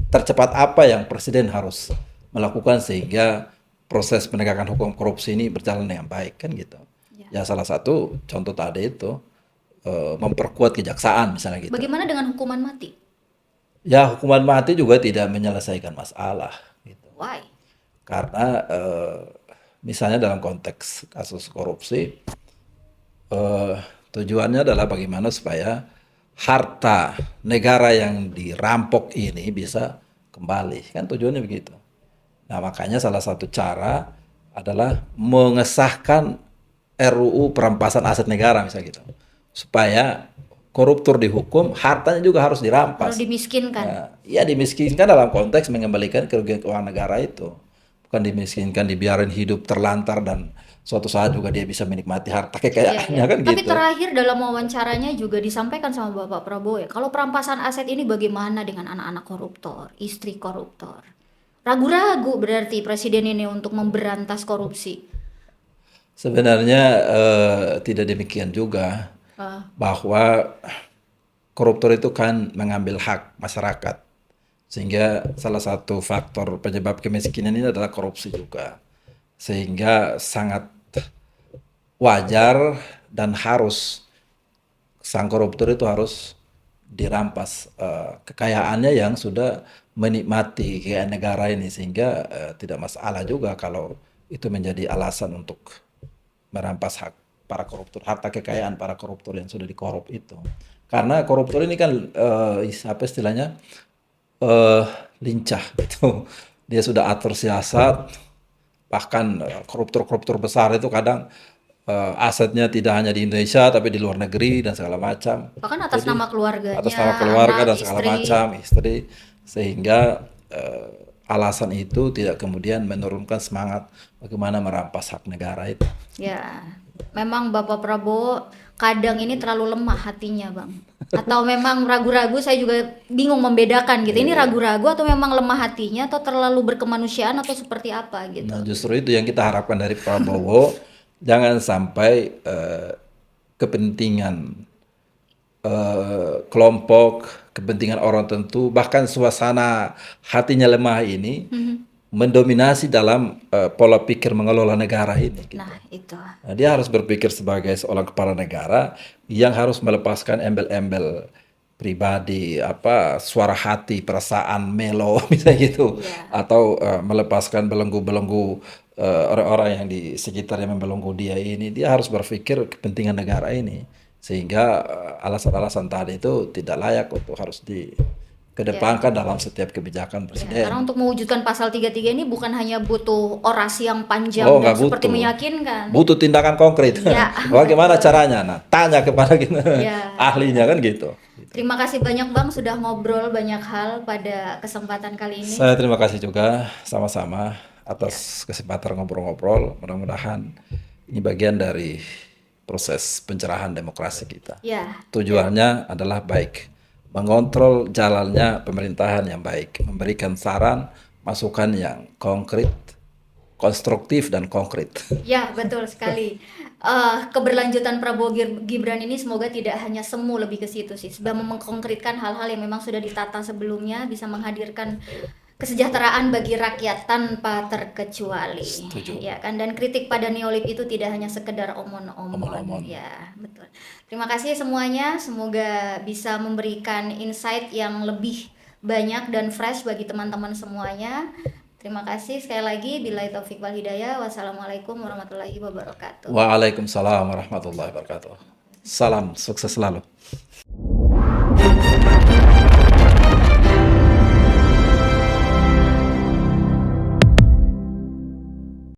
tercepat apa yang presiden harus melakukan sehingga proses penegakan hukum korupsi ini berjalan dengan baik kan gitu. Ya salah satu contoh tadi itu memperkuat kejaksaan misalnya gitu. Bagaimana dengan hukuman mati? Ya hukuman mati juga tidak menyelesaikan masalah gitu. Why? Karena misalnya dalam konteks kasus korupsi tujuannya adalah bagaimana supaya harta negara yang dirampok ini bisa kembali, kan tujuannya begitu. Nah, makanya salah satu cara adalah mengesahkan RUU perampasan aset negara misalnya gitu. Supaya koruptor dihukum, hartanya juga harus Harus dirampas. dimiskinkan. Ya dimiskinkan dalam konteks mengembalikan kerugian keuangan negara itu. Bukan dimiskinkan, dibiarin hidup terlantar dan suatu saat juga dia bisa menikmati harta Iya, iya. kekayaannya kan Tapi gitu. terakhir dalam wawancaranya juga disampaikan sama Bapak Prabowo ya, kalau perampasan aset ini bagaimana dengan anak-anak koruptor, istri koruptor. Ragu-ragu berarti presiden ini untuk memberantas korupsi. Sebenarnya tidak demikian juga, Ah, bahwa koruptor itu kan mengambil hak masyarakat. Sehingga salah satu faktor penyebab kemiskinan ini adalah korupsi juga. Sehingga sangat wajar dan harus sang koruptor itu harus dirampas kekayaannya yang sudah menikmati kekayaan negara ini, sehingga tidak masalah juga kalau itu menjadi alasan untuk merampas hak para koruptor, harta kekayaan para koruptor yang sudah dikorup itu. Karena koruptor ini kan apa istilahnya, eh lincah gitu. Dia sudah atur siasat, bahkan koruptor-koruptor besar itu kadang asetnya tidak hanya di Indonesia tapi di luar negeri dan segala macam. bahkan atas Jadi nama atas keluarganya, nama keluarga anak, dan segala istri. macam, istri, sehingga alasan itu tidak kemudian menurunkan semangat bagaimana merampas hak negara itu. Ya, memang Bapak Prabowo kadang ini terlalu lemah hatinya, Bang. Atau memang ragu-ragu, saya juga bingung membedakan gitu. Ini ragu-ragu atau memang lemah hatinya atau terlalu berkemanusiaan atau seperti apa gitu. Nah, justru itu yang kita harapkan dari Prabowo, jangan sampai kepentingan kelompok, kepentingan orang tertentu, bahkan suasana hatinya lemah ini mendominasi dalam pola pikir mengelola negara ini. Gitu. Nah, itu. Nah, dia harus berpikir sebagai seorang kepala negara yang harus melepaskan embel-embel pribadi, apa suara hati, perasaan melo misalnya gitu, Iya. atau melepaskan belenggu-belenggu orang-orang yang di sekitarnya membelenggu dia ini. Dia harus berpikir kepentingan negara ini, sehingga alasan-alasan tadi itu tidak layak untuk harus dikedepankan dalam setiap kebijakan Ya, presiden. karena untuk mewujudkan pasal 33 ini bukan hanya butuh orasi yang panjang Oh, dan nggak seperti butuh. meyakinkan. Butuh tindakan konkret. Iya, Bagaimana caranya? Nah, tanya kepada kita, Ya. ahlinya kan gitu. Terima kasih banyak Bang sudah ngobrol banyak hal pada kesempatan kali ini. Saya terima kasih juga sama-sama atas kesempatan ngobrol-ngobrol. Mudah-mudahan ini bagian dari proses pencerahan demokrasi kita. Ya, Tujuannya adalah baik, mengontrol jalannya pemerintahan yang baik, memberikan saran, masukan yang konkret, konstruktif dan konkret. ya betul sekali. Keberlanjutan Prabowo Gibran ini semoga tidak hanya semu, lebih ke situ sih. Sudah mengkonkretkan hal-hal yang memang sudah ditata sebelumnya, bisa menghadirkan kesejahteraan bagi rakyat tanpa terkecuali. Setuju. Ya kan, dan kritik pada neolib itu tidak hanya sekedar omon-omon. Omon-omon. Ya, betul. Terima kasih semuanya, semoga bisa memberikan insight yang lebih banyak dan fresh bagi teman-teman semuanya. Terima kasih sekali lagi. Billahi taufik wal hidayah. Wassalamualaikum warahmatullahi wabarakatuh. Waalaikumsalam warahmatullahi wabarakatuh. Salam sukses selalu.